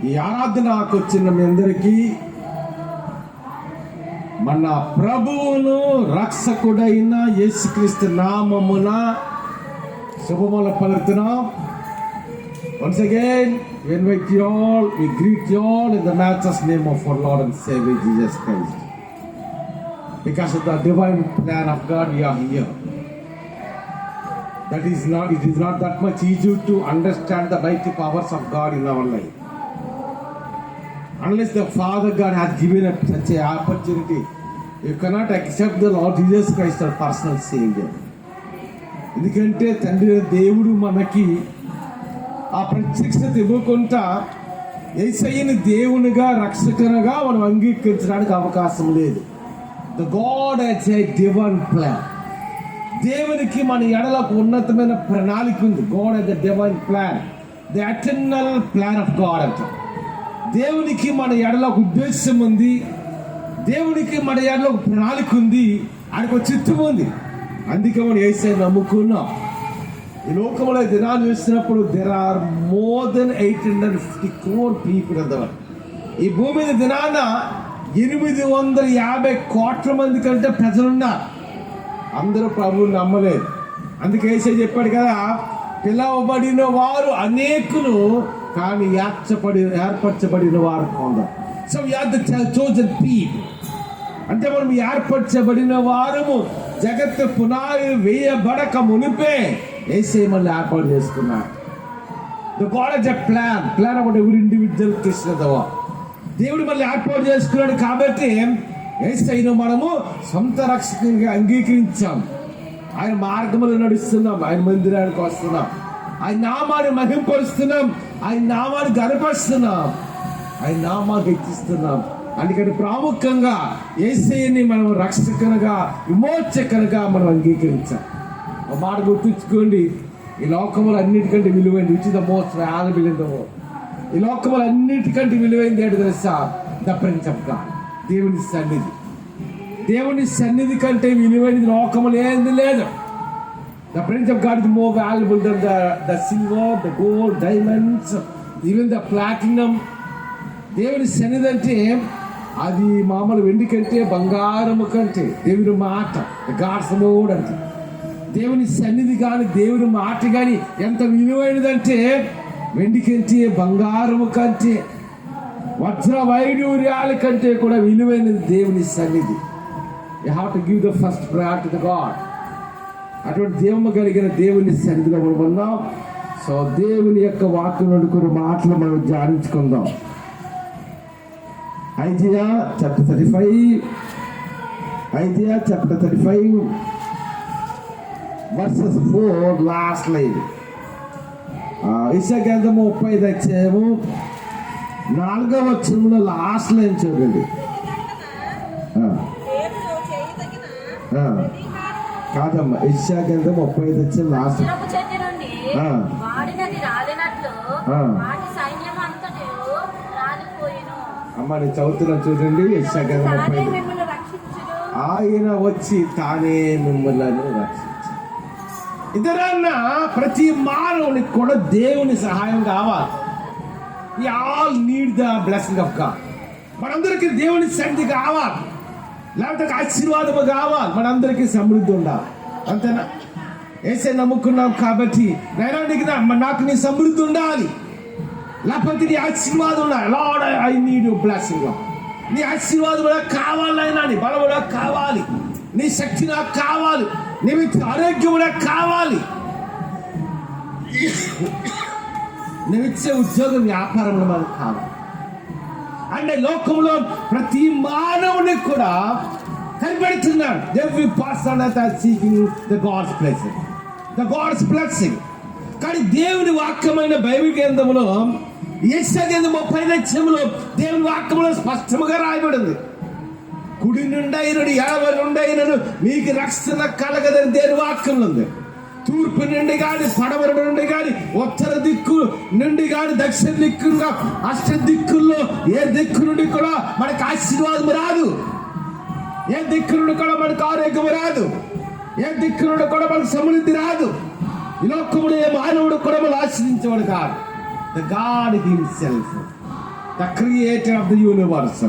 ఈ ఆరాధనకు వచ్చిన మీ అందరికీ మన ప్రభువును రక్షకుడైన యేసుక్రీస్తు నామమున శుభములు పలుకుతున్నాం. Once again, we invite you all, we greet you all in the matchless name of our Lord and Savior Jesus Christ. Because of the divine plan of God, we are here. It is not that much easy to understand the mighty powers of God in our life. Unless the Father God has given us such an opportunity, you cannot accept the Lord Jesus Christ as personal Savior. ఎందుకంటే తండ్రి దేవుడు మనకి ఆ ప్రత్యక్షత ఇవ్వకుండా యేసయ్యని దేవునిగా రక్షకునిగా మనం అంగీకరించడానికి అవకాశం లేదు. The God has a divine plan. దేవునికి మన ఎడలకు ఉన్నతమైన ప్రణాళిక ఉంది. God has a divine plan, the eternal plan of God అంట. దేవునికి మన ఎడలకు ఉద్దేశం ఉంది, దేవునికి మన ఎడలకు ప్రణాళిక ఉంది, ఆయనకు చిత్తం ఉంది. అందుకే మనం యేసయ్యని నమ్ముకున్నాం. ఈ లోకంలో దినాలు చూసినప్పుడు there are more than 850 crore people in the world. ఈ భూమి మీద దినాన 850 కోట్ల మంది కంటే ప్రజలున్నారు. అందరూ ప్రభువుని నమ్మలేదు. అందుకే యేసయ్య చెప్పాడు కదా, పిలవబడిన వారు అనేకులు కానీ ఏర్పరచబడిన వారు కొందరు. So we are the chosen people. అంటే మనం ఏర్పరచబడిన వారము జగత్తు పునాది వేయబడక మునిపే యేసయ్య మనల్ని ఏర్పాటు చేసుకున్నాడు. The God has a plan about every individual Christian. దేవుడు మనల్ని ఏర్పాటు చేసుకున్నాడు కాబట్టి యేసయ్యను మనము సొంత రక్షకునిగా అంగీకరించాం. ఆయన మార్గంలో నడుస్తున్నాం, ఆయన మందిరానికి వస్తున్నాం, ఆయన నామాన్ని మహింపరుస్తున్నాం, ఆయన నామాన్ని గర్వపరుస్తున్నాం, ఆయన నామాన్ని హెచ్చిస్తున్నాం. అందుకని ప్రాముఖ్యంగా యేసయ్యని మనం రక్షకునిగా విమోచకునిగా మనం అంగీకరించాం. ఒక మాట గుర్తుంచుకోండి, ఈ లోకములు అన్నిటికంటే విలువైంది, which is the most valuable in the world. ఈ లోకములు అన్నిటికంటే విలువైంది ఏంటో తెలుసా? ద ప్రిన్స్ ఆఫ్ గాడ్, దేవుని సన్నిధి. దేవుని సన్నిధి కంటే విలువైనది లోకములు ఏంది లేదు. The prince of God is more valuable than the silver, the gold, diamonds, even the platinum. దేవుని సన్నిధి అంటే అది మామూలు వెండి కంటే బంగారము కంటే దేవుని మాట, గాడ్స్ మోడ్ అంటే దేవుని సన్నిధి కానీ దేవుని మాట కానీ ఎంత విలువైనదంటే వెండి కంటే బంగారము కంటే వజ్ర వైడూర్యాల కంటే కూడా విలువైనది దేవుని సన్నిధి. You have to give the first priority to God. అటువంటి దేవుము కలిగిన దేవుని సన్నిధిలో మనం ఉన్నాం. సో దేవుని యొక్క వాక్యం నుండి కొన్ని మాటలు మనం ధ్యానించుకుందాం. Isaiah chapter 35 verses 4 last line. యెషయా గ్రంథము 35 అధ్యాయము 4వ వచనంలో లాస్ట్ లైన్ చూడండి. కాదమ్మా, యెషయా గ్రంథం 35 అధ్యాయం లాస్ట్. అమ్మ నేను చదువుతున్నా చూడండి. యెషయా గ్రంథం 35. ఆయన వచ్చి తానే మిమ్మల్ని రక్షించారు. ఇతరన్నా ప్రతి మానవునికి కూడా దేవుని సహాయం కావాలి. We all need the blessing of God. మనందరికీ దేవుని సన్నిధి కావాలి, లేకపోతే ఆశీర్వాదము కావాలి, మనందరికీ సమృద్ధి ఉండాలి. అంతేనా? యేసయ్యని నమ్ముకున్నాం కాబట్టి నాకు నీ సమృద్ధి ఉండాలి, లేకపోతే నీ ఆశీర్వాదం ఉండాలి. Lord I need your blessing. నీ ఆశీర్వాదం నాకు కావాలి నాయనా, నీ బలము నాకు కావాలి, నీ శక్తి నాకు కావాలి, నీ ఆరోగ్యం నాకు కావాలి, నువ్విచ్చే ఉద్యోగం వ్యాపారంలో మనకు కావాలి. అంటే లోకంలో ప్రతి మానవునికి కూడా కనిపెడుతున్నాడు. Every person seeking the God's blessing, the God's blessing. కానీ దేవుని వాక్యమైన బైబిల్ గ్రంథంలో యెషయా గ్రంథం 30 అధ్యాయంలో దేవుని వాక్యంలో స్పష్టంగా రాయబడింది. కుడి నుండి అయినడు ఎడమ నుండి అయినడు మీకు రక్షణ కలగదని దేవుని వాక్యంలో ఉంది. తూర్పు నుండి కానీ పడమర నుండి కానీ ఉత్తర దిక్కు నుండి కానీ దక్షిణ దిక్కుగా అష్ట దిక్కుల్లో ఏ దిక్కు నుండి కూడా మనకు ఆశీర్వాదం రాదు, ఏ దిక్కు నుండి కూడా మనకు ఆరోగ్యం రాదు, ఏ దిక్కు నుండి కూడా మనకు సమృద్ధి రాదు. ఈ లోకముడు ఏ మానవుడు కూడా మనం ఆశ్రయించేవాడు కాదు. The God himself, the creator of the universe.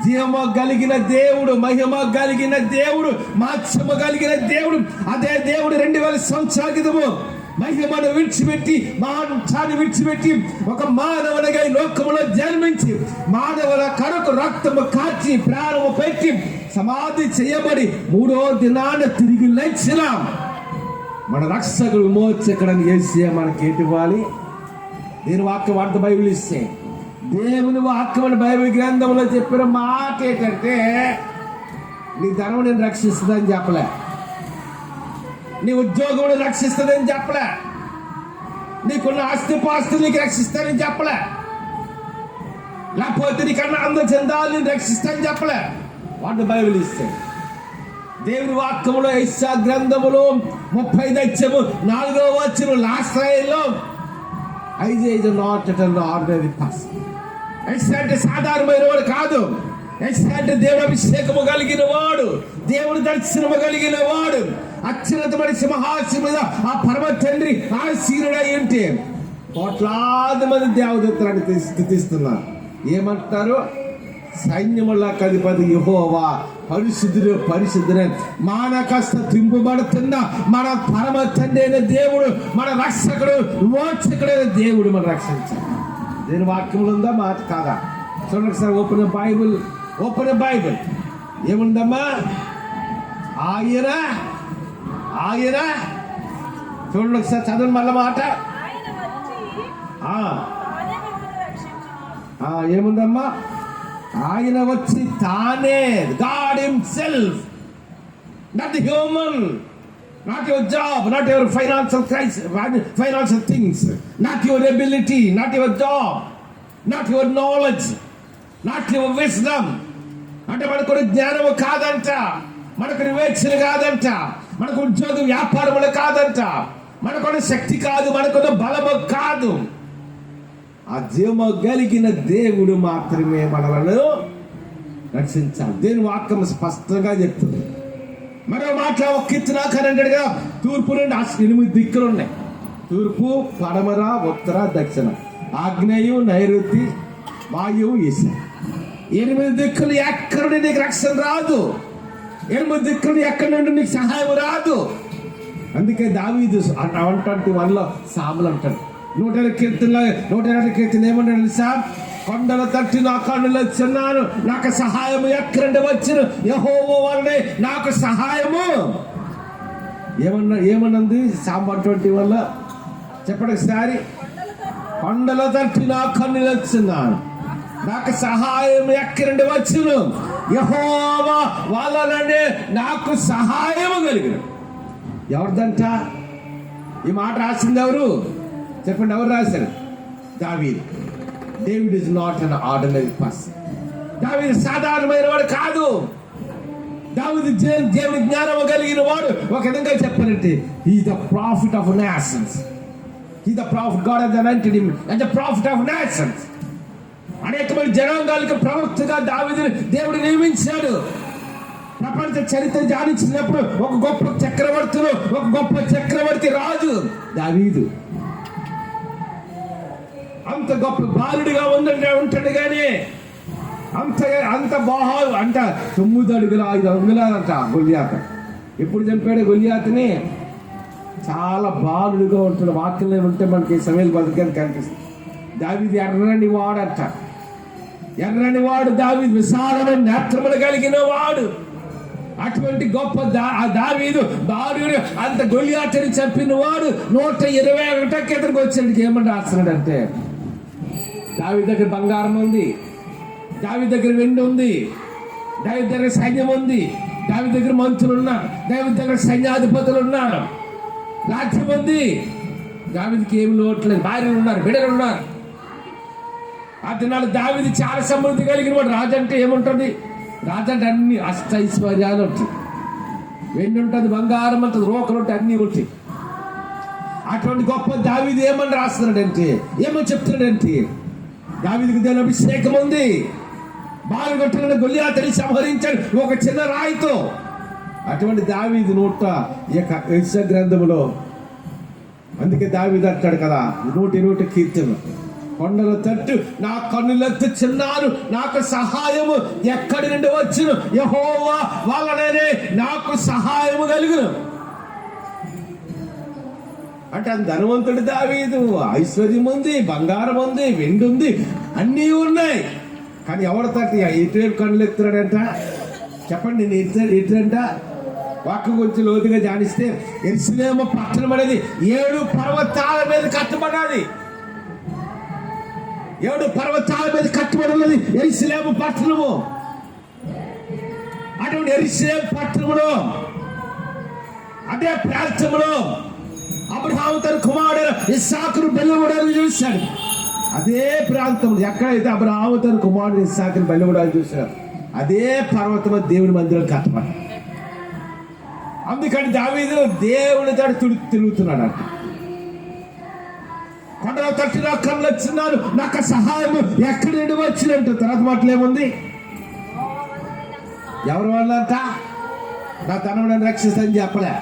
జీవము కలిగిన దేవుడు, మహిమ కలిగిన దేవుడు, మాత్సము కలిగిన దేవుడు. అదే దేవుడు 2000 సంవత్సరాల క్రితము మహిమను విడిచిపెట్టి, మాంసాన్ని విడిచిపెట్టి, ఒక మానవునిగా ఈ లోకములో జన్మించి, మానవుల కొరకు రక్తము కార్చి, ప్రాణము పెట్టి, సమాధి చేయబడి 3వ దినాన తిరిగి లేచిన మన రక్షకుడు, విమోచకుడని యేసయ్య మనకి ఏంటి ఇవ్వాలి? నేను వాక్యం అంత బైబిల్ ఇస్తే, దేవుని వాక్యం బైబిల్ గ్రంథంలో చెప్పిన మాట ఏంటంటే, నీ ధనం నేను రక్షిస్తుందని చెప్పలే, నీ ఉద్యోగం రక్షిస్తుందని చెప్పలే, నీకున్న ఆస్తిపాస్తులు నీకు రక్షిస్తానని చెప్పలే, లేకపోతే నీకన్నా అందచందాలు నేను రక్షిస్తానని చెప్పలే. వాటి బైబిల్ ఇస్తే దేవుని వాక్యములో యెషయా గ్రంథములో 30:4 వచ్చిన లాస్ట్ లైన్లో IJ is not an ordinary person. యెషయా అంటే సాధారణమైన వాడు కాదు. యెషయా అంటే దేవుడు అభిషేకము కలిగిన వాడు, దేవుడు దర్శనము కలిగిన వాడు, అత్యున్నతమైన సింహాసనం మీద ఆ పరమ తండ్రి ఆసీనుడై ఉంటే కోట్లాది మంది దేవదూతలను స్తుతిస్తున్నారు. ఏమంటారు? సైన్యముల అధిపతి యెహోవా పరిశుద్ధుడు, పరిశుద్ధుడే. మానకస్త త్రింపబడుతున్న మన పరమ తండ్రి అయిన దేవుడు, మన రక్షకుడు, విమోచకుడైన దేవుడు మన రక్షించాడు. దేని వాక్యములు ఉందా మాట కాదా? చూడండి sir, open Bible, open Bible. ఏముందమ్మా? ఆయన ఆయన చూడండి ఒకసారి, చదవండి మళ్ళా మాట. ఏముందమ్మా? ఆయన వచ్చి తానే, God himself, not the human, not your job, not your financial crisis, financial things, not your ability, not your job, not your knowledge, not your wisdom. అంటే మనకు జ్ఞానము కాదంట, మనకు వివేచన కాదంట, మనకు ఉద్యోగం వ్యాపారములు కాదంట, మనకున్న శక్తి కాదు, మనకున్న బలము కాదు. ఆ జీవము కలిగిన దేవుడు మాత్రమే మనలను రక్షించాలి. దేని వాక్యం స్పష్టంగా చెప్తుంది. మరో మాట ఒక కీర్తనాకారుడుగా, తూర్పు నుండి 8 దిక్కులు ఉన్నాయి. తూర్పు, పడమర, ఉత్తర, దక్షిణ, ఆగ్నేయం, నైరుతి, వాయువు, ఈశాన్యం. 8 దిక్కులు ఎక్కడి నుండి నీకు రక్షణ రాదు. 8 దిక్కులు ఎక్కడి నుండి నీకు సహాయం రాదు. అందుకే దావీదు 121లో సాములు అంటాడు, 120 కీర్తన ఏమన్నాడు తెలుసా? కొండల తట్టి నా కన్నులు చిన్నాను, నాకు సహాయము ఎక్కడి నుండి వచ్చిన, యెహోవా వలనే నాకు సహాయము. ఏమన్నది సామ్ 121లో? చెప్పండి ఒకసారి. కొండల తట్టి నా కన్నులు చిన్నాను, నాకు సహాయం ఎక్కడి నుండి వచ్చిన, యెహోవా వలనే నాకు సహాయము కలిగిన. ఎవరిదంట ఈ మాట రాసింది? ఎవరు చెప్పండి, ఎవరు రాశారు? దావీదు. David is not an ordinary person. దావీదు సాధారణమైన వాడు కాదు. దావీదు దేవుని జ్ఞానము కలిగిన వాడు. ఒక విధంగా చెప్పారంటే, he the profit of nations. He the profit, God has anointed him as the prophet of nations. అనేక మంది జనాంగాలకు ప్రవక్తగా దావీదుని దేవుడు నియమించాడు. ప్రపంచ చరిత్ర ధ్యానించినప్పుడు ఒక గొప్ప చక్రవర్తి రాజు దావీదు. అంత గొప్ప బాలుడిగా ఉంటాడు కానీ అంత బాహు అంట 9 అడుగుల 5 అంగుళాలంట గొల్యాతు. ఎప్పుడు చంపాడు గొల్యాతుని? చాలా బాలుడిగా ఉంటాడు. వాక్యంలో ఉంటే మనకి సమయాలు బతకని కనిపిస్తుంది. దావీదు ఎర్రని వాడంట, ఎర్రని వాడు దావీదు, విశాలమైన నేత్రములు కలిగిన వాడు. అటువంటి గొప్ప దావీదు బాలుడు అంత గొల్యాతుని చంపిన వాడు 121 కిందకి వచ్చేందుకు ఏమని రాస్తున్నాడంటే, దావీదు దగ్గర బంగారం ఉంది, దావీదు దగ్గర వెండి ఉంది, దావీదు దగ్గర సైన్యం ఉంది, దావీదు దగ్గర మంత్రులు ఉన్నారు, దావీదు దగ్గర సైన్యాధిపతులు ఉన్నారు, రాజ్యం ఉంది. దావీదుకి ఏమి లోట్లేదు, భార్యలు ఉన్నారు, బిడ్డలు ఉన్నారు. అతనాడు దావీదు చాలా సమృద్ధి కలిగిన వాడు. రాజు అంటే ఏముంటుంది? రాజు అంటే అన్ని అష్టైశ్వర్యాలు ఉంటాయి, వెండి ఉంటుంది, బంగారం ఉంటుంది, రోకలు ఉంటాయి, అన్నీ ఉంటాయి. అటువంటి గొప్ప దావీదు ఏమని రాస్తున్నాడంటే, ఏమని చెప్తున్నాడంటే, దావీదుకి దేవుని అభిషేకం ఉంది, బాలు కొట్టిన గొల్యాతుని సంహరించాడు ఒక చిన్న రాయితో. అటువంటి దావీదు నోట ఈ యొక్క యెషయా గ్రంథంలో అందుకే దావీదు అంటాడు కదా, నూటి కీర్తన, కొండల తట్టు నా కన్నులెత్తుచున్నాను, నాకు సహాయము ఎక్కడి నుండి వచ్చును, యెహోవా వలననే నాకు సహాయము కలుగును. అంటే ధనవంతుడు దావీదు, ఐశ్వర్యం ఉంది, బంగారం ఉంది, వెండి ఉంది, అన్నీ ఉన్నాయి. కానీ ఎవరి తట్టు ఎటువైపు కన్నులు ఎత్తున్నాడంట చెప్పండి. నేను ఎటుదంట వాక్కు గురించి లోతుగా ధ్యానిస్తే, యెరూషలేము పట్టణం అనేది 7 పర్వతాల మీద కట్టబడాలి. 7 పర్వతాల మీద కట్టబడినది యెరూషలేము పట్టణము. అటువంటి యెరూషలేము పట్టణములో, అదే ప్రాంతంలో అబ్రహాము తన కుమారుడు ఇస్సాకును బలివ్వడానికి చూశాడు. అదే ప్రాంతంలో ఎక్కడైతే అబ్రహాము తన కుమారుడు ఇస్సాకును బలివ్వడానికి చూశాడు, అదే పర్వతంలో దేవుని మందిరం కట్టబడి. అందుకని దావీదు దేవుని తడు తిరుగుతున్నాడు అంట. కొండల తట్టు నా కళ్ళు వచ్చినాను, నాకు సహాయం ఎక్కడి నుండి వచ్చినట్టు. తర్వాత మాటలు ఏముంది, ఎవరి వల్లంట నా తనవుడని రక్షిస్తని చెప్పలే.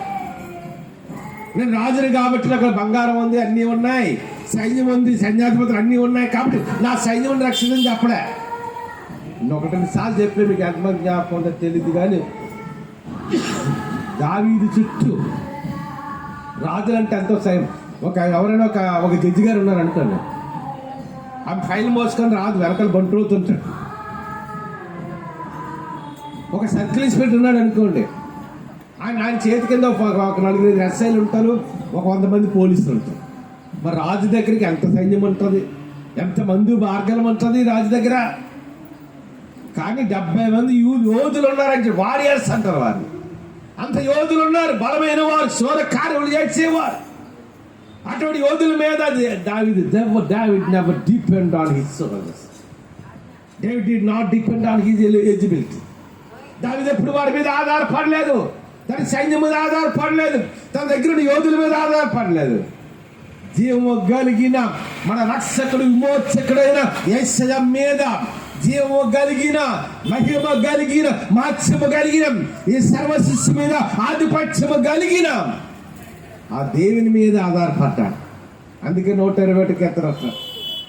నేను రాజుని కాబట్టి నాకు బంగారం ఉంది, అన్నీ ఉన్నాయి, సైన్యం ఉంది, సైన్యాధిపతులు అన్నీ ఉన్నాయి కాబట్టి నా సైన్యం రక్షించని చెప్పలే. ఇంకొకటి 2 సార్లు చెప్పలే, మీకు ఎంతమంది జ్ఞాపకం ఉందో తెలియదు. కానీ దావీదు చుట్టూ రాజులంటే ఎంతో సైన్యం. ఎవరైనా ఒక జడ్జి గారు ఉన్నారు అనుకోండి, ఆమె ఫైల్ మోసుకొని రాజు వెనకాల బంటుతుంటాడు. ఒక సర్కిల్ ఇన్స్పెక్టర్ ఉన్నాడు అనుకోండి, ఆయన చేతి కింద ఒక 4-5 ఎస్ఐలు ఉంటారు, ఒక 100 మంది పోలీసులు ఉంటారు. మరి రాజు దగ్గరికి ఎంత సైన్యం ఉంటుంది, ఎంతమంది మార్గం ఉంటుంది రాజు దగ్గర. కానీ 70 మంది యోధులు ఉన్నారంటే, వారియర్స్ అంటారు వారిని. అంత యోధులు ఉన్నారు, బలమైన వారు, శోధ కార్యములు చేసేవారు. అటువంటి యోధుల మీద దావీదు never depend on his soldiers. David did not depend on his eligibility. దావీదు ఎప్పుడు వారి మీద ఆధారపడలేదు, తన సైన్యం మీద ఆధారపడలేదు, తన దగ్గర యోధుల మీద ఆధారపడలేదు. జీవము కలిగిన మన రక్షకుడు విమోచకుడైన యేసయ్య మీద, జీవము కలిగిన, మహిమ కలిగిన, మాత్సము కలిగిన, ఈ సర్వ సృష్టి మీద ఆధిపత్యము కలిగిన ఆ దేవుని మీద ఆధారపడ్డాడు. అందుకే 120 ఎత్తరట,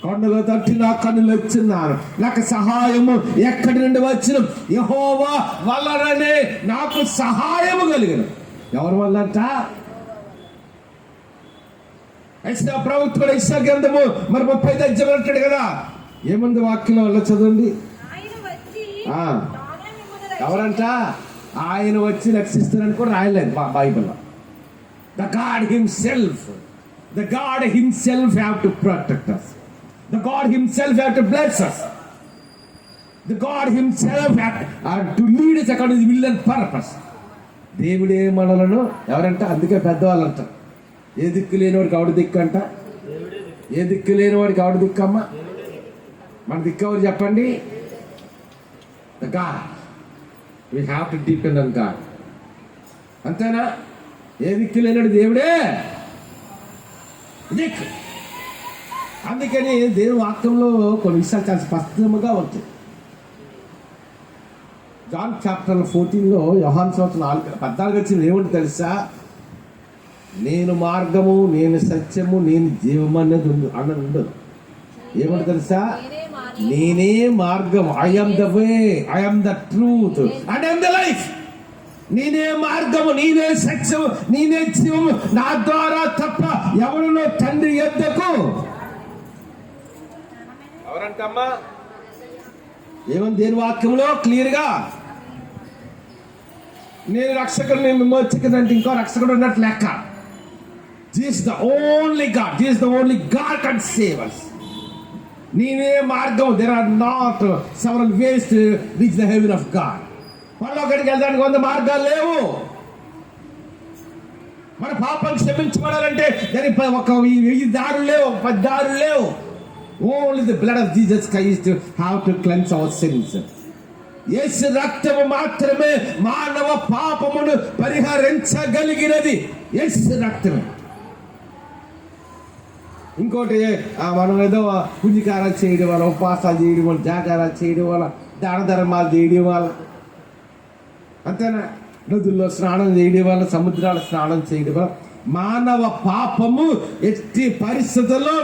కొండలో తట్టి నా కన్నులు వచ్చినాను, నాకు సహాయము ఎక్కడి నుండి వచ్చిన, యెహోవా వలననే నాకు సహాయము కలిగిన. ఎవరి వల్ల అంట? ప్రభుత్వ ఇస్సా గ్రంథము మరి 35 అధ్యాయం అంటాడు కదా. ఏముంది వాక్యం వల్ల చదవండి. ఎవరంట? ఆయన వచ్చి రక్షిస్తారని కూడా రాయలేదు బైబిల్లో. The God himself have to protect us. The God himself have to bless us. The God himself have to lead us according to his will and purpose. దేవుడే మనలను ఎవరంట? అందుకే పెద్దవాళ్ళు అంటారు, ఏ దిక్కు లేనివాడికి ఆవిడ దిక్కు అంట. ఏ దిక్కు లేనివాడికి ఆవిడ దిక్కమ్మా. మన దిక్కు ఎవరు చెప్పండి? The God. We have to depend on God. అంతేనా? ఏ దిక్కు లేనాడు దేవుడే దిక్కు. అందుకని దేవుని వాక్యంలో కొన్ని విషయాలు చాలా స్పష్టంగా ఉంటాయి. జాన్ చాప్టర్ 14లో యోహాను సువార్త 14 వచ్చింది. ఏముంటి తెలుసా? నేను మార్గము, నేను సత్యము, నేను జీవము అన్నది అన్నది ఉండదు. ఏమంటే తెలుసా? నేనే మార్గం, I am the way, I am the truth and I am the life. నేనే మార్గము, నేనే సత్యము, నేనే జీవము, నా ద్వారా తప్ప ఎవరిలో తండ్రి యొద్దకు. ఎవరంటమ్మా? ఏమని దేని వాక్యంలో క్లియర్గా? నేను రక్షకుడు, నేను విమోచకుడు ఇంకో రక్షకుడు ఉన్నట్టు లెక్క. Jesus the only God, Jesus the only God can save us. నేనే మార్గం. There are not several ways to reach the heaven of God. పరలోకానికి వెళ్ళడానికి 100 మార్గాలు లేవు. మన పాపం క్షమించబడాలంటే దానికి 1000 దారులు లేవు, 10 దారులు లేవు. Only the blood of Jesus Christ have to cleanse our sins. యేసు రక్తము మాత్రమే మానవ పాపమును పరిహరించగలిగినది. యేసు రక్తమే. ఇంకోటి మనం ఏదో పుణ్యకారాలు చేయడం వల్ల, ఉపవాసాలు చేయడం వల్ల, జాగారాలు చేయడం వల్ల, దాన ధర్మాలు చేయడం వల్ల, అంతేనా? నదుల్లో స్నానం చేయడం వల్ల, సముద్రాల స్నానం చేయడం వల్ల మానవ పాపము ఎట్టి పరిస్థితుల్లో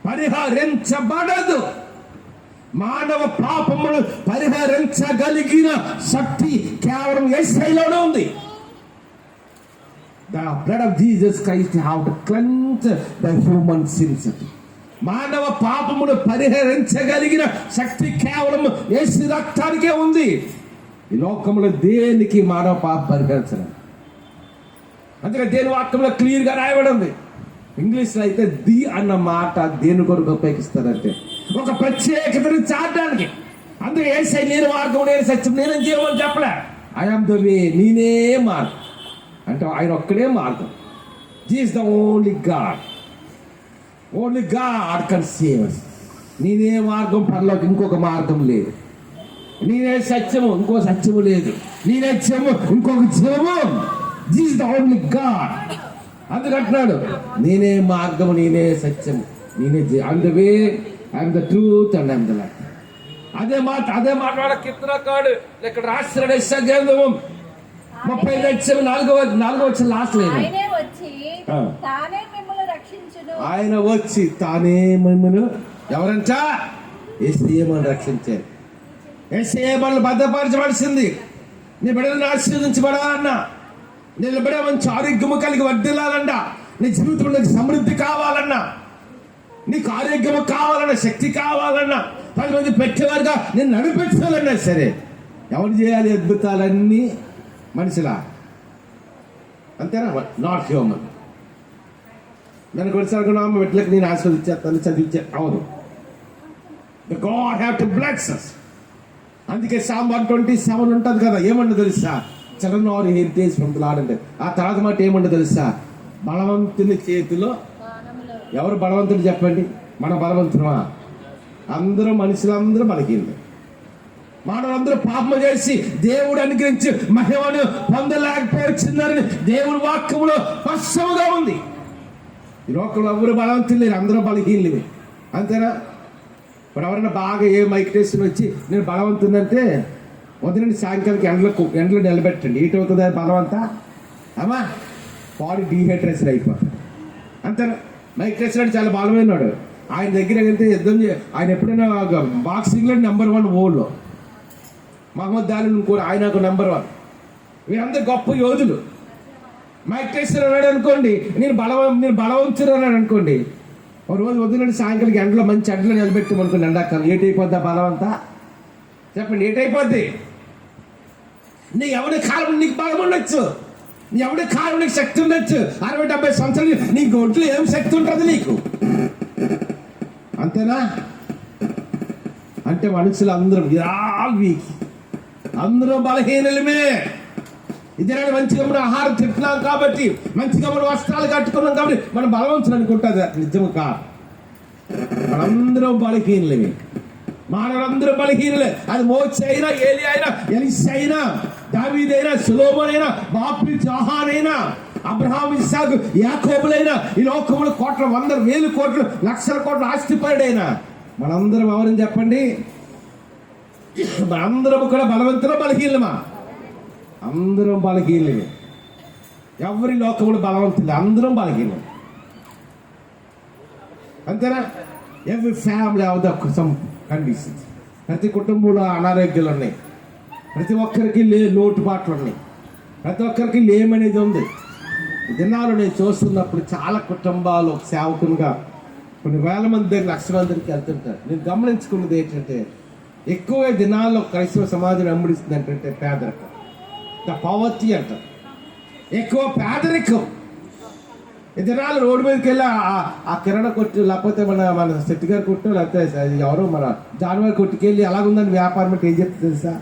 పరిహరించబడదు. మానవ పాపమును పరిహరించగలిగిన శక్తి కేవలం యేసయ్యలోనే ఉంది. The blood of Jesus Christ have to cleanse the human sins. మానవ పాపమును పరిహరించగలిగిన శక్తి కేవలం యేసు రక్తానికే ఉంది. ఈ లోకంలో దేనికి మానవ పాపం పరిహరించడం. అందుకే దేని వాక్యంలో క్లియర్గా రాయబడి ఉంది. ఇంగ్లీష్లో అయితే ది అన్న మాట దేని కొరకు ఉపయోగిస్తారంటే ఒక ప్రత్యేకతను చాటడానికి. అందుకే యేసయ్య నేను మార్గం, నేను సత్యం, నేను జీవం అని చెప్పలే. ఐ యామ్ ద వే, నేనే మార్గం అంటే ఆయన ఒక్కడే మార్గం. Jesus the only God, only God can save us. నేనే మార్గం, పరలోకి ఇంకొక మార్గం లేదు. నేనే సత్యము, ఇంకో సత్యము లేదు. నేనే జీవము, ఇంకొక జీవము. Jesus the only God. అందుకంటున్నాడు నేనే మార్గము, నేనే సత్యము, నేనే I am the way, I am the truth and I am the life. అదే మాట కీర్తనకారుడు ఇక్కడ రాష్ట్ర గ్రంథము 34 లాస్ట్ లేదు. ఆయన వచ్చి తానే మిమ్మల్ని ఎవరంట యేసయ్యను రక్షించారు. యేసయ్య మనల్ని భద్రపరచబడిసింది. నీ బిడ్డలను ఆశీర్వదించబడాలన్నా, నిలబడే మంచి ఆరోగ్యము కలిగి వర్ధిల్లాలన్నా, నీ జీవితంలో సమృద్ధి కావాలన్నా, నీకు ఆరోగ్యము కావాలన్నా, శక్తి కావాలన్నా, 10 మంది పెట్టేవారుగా నేను నడిపించాలన్నా సరే ఎవరు చేయాలి అద్భుతాలన్నీ? మనిషిలా, అంతేనా? Not human. నన్ను కొన్నిసార్లు మెట్లకి నేను ఆస్వాదించేస్తాను, చదివించే అవును. The God have to bless us. అందుకే Psalm 127 ఉంటుంది కదా, ఏమన్నా తెలుసా? Children are heritage from the Lord అంటే. ఆ తర్వాత మాట ఏమన్నా తెలుసా? బలవంతుని చేతిలో. ఎవరు బలవంతుడు చెప్పండి? మన బలవంతుమా? అందరూ మనుషులందరూ బలహీనలే. మానవులందరూ పాపము చేసి దేవుడు అనుగ్రహించి మహిమను పొందలేకపోవచ్చిందని దేవుని వాక్యములో స్పష్టంగా ఉంది. ఈ లోకంలో ఎవరు బలవంతులు లేరు, అందరూ బలహీనలే. అంతేనా? ఇప్పుడు ఎవరైనా బాగా ఏ మైక్రేషన్ వచ్చి నేను బలవంతుందంటే ఉదయం సాయంకాలం ఎండలో నిలబెట్టండి. ఏటవుతుంది బలవంతా? అమ్మా బాడీ డీహైడ్రేషన్ అయిపోతుంది. అంతేనా? మైక్రేషన్ అంటే చాలా బలమైనవాడు. ఆయన దగ్గర వెళ్తే యుద్ధం ఆయన ఎప్పుడైనా బాక్సింగ్లో నెంబర్ 1 వరల్డ్లో. మహమ్మద్ అలీ కూడా ఆయన ఒక నెంబర్ 1. వీరందరూ గొప్ప యోధులు. మైక్రేషన్ అన్నాడు అనుకోండి, నేను బలవంతుడు అన్నాడు అనుకోండి, ఒక రోజు వదిలినట్టు సాయంకాలం ఎండలో మంచి ఎండలో నిలబెట్టమనుకోండి, ఎండాకాలం ఏటైపోద్దా బలవంతా? చెప్పండి, ఏటైపోద్ది? నీ ఎవరి కాలం నీకు బలం ఉండొచ్చు, నీ ఎవరి కాలం నీకు శక్తి ఉండొచ్చు. 60-70 సంవత్సరాలు నీకు ఒంట్లో ఏం శక్తి ఉంటుంది నీకు? అంతేనా? అంటే మనుషులు అందరం అందరూ బలహీనలమే. ఇదే మంచిగా మనం ఆహారం తింటున్నాం కాబట్టి, మంచిగా మనం వస్త్రాలు కట్టుకున్నాం కాబట్టి మనం బలవంతులు అనుకుంటుంది. నిజము కాదు. మనందరం బలహీనలమే. మానవులందరూ బలహీనలే. అది మోషే అయినా, ఏలి అయినా, ఎలీషా అయినా, దావీదైనా, సొలొమోన్ అయినా, బాబు జోహాన్ అయినా, అబ్రహాం, ఇస్సాకు, యాకోబులైనా, ఈ లోకంలో కోట్ల 100,000 కోట్లు, లక్షల కోట్ల ఆస్తిపరుడైనా మనందరం ఎవరని చెప్పండి? మనందరం కూడా బలవంతులు బలహీనమా? అందరం బలహీనమే. ఎవరి లోకంలో బలవంతులు, అందరం బలహీనం. అంతేనా? Every family of the sum conditions. ప్రతి కుటుంబంలో అనారోగ్యాలు ఉన్నాయి, ప్రతి ఒక్కరికి లోటుపాట్లు ఉన్నాయి, ప్రతి ఒక్కరికి లేమనేది ఉంది. దినాలు నేను చూస్తున్నప్పుడు చాలా కుటుంబాలు సేవకునిగా కొన్ని వేల మంది దగ్గర, లక్షల మంది దగ్గరికి వెళ్తుంటారు. నేను గమనించుకున్నది ఏంటంటే ఎక్కువ దినాల్లో క్రైస్తవ సమాజం వెంబడిస్తుంది ఏంటంటే పేదరికం. ద పావర్టీ అంటారు. ఎక్కువ పేదరికం. ఈ దినాలు రోడ్డు మీదకి వెళ్ళి ఆ కిరాణా కొట్టు, లేకపోతే మన శెట్టి గారి కొట్టు, లేకపోతే ఎవరో మన జానువారి కొట్టుకి వెళ్ళి ఎలాగుందని వ్యాపారం అంటే ఏం చెప్తుంది తెలుసా?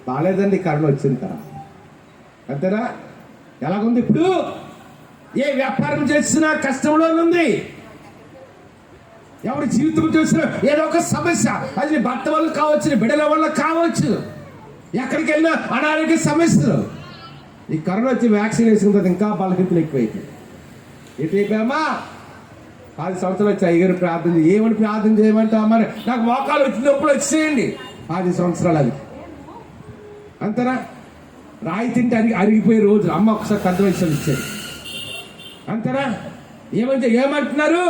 బాగాలేదండి కరోనా వచ్చిన తర్వాత. అంతేనా? ఎలాగుంది ఇప్పుడు? ఏ వ్యాపారం చేసినా కష్టంలో ఉంది. ఎవరి జీవితం చూసినా ఏదో ఒక సమస్య. అది నీ భర్త వల్ల కావచ్చు, నీ బిడ్డల వల్ల కావచ్చు, ఎక్కడికి వెళ్ళినా అనారోగ్య సమస్యలు. ఈ కరోనా వచ్చి వ్యాక్సిన్ వేసుకున్న తర్వాత ఇంకా బలహీనతలు ఎక్కువైపోయింది. ఎటైపోయామా? 10 సంవత్సరాలు వచ్చి అయ్యగారు ప్రార్థన ఏమని ప్రార్థన చేయమంటావు? మరి నాకు మోకాలు వచ్చినప్పుడు వచ్చేయండి. 10 సంవత్సరాలు అది. అంతేనా? రాయి తింటే అరిగిపోయే రోజు. అమ్మ ఒకసారి పెద్ద వయసులో ఇచ్చేది. అంతేనా? ఏమంటున్నారు?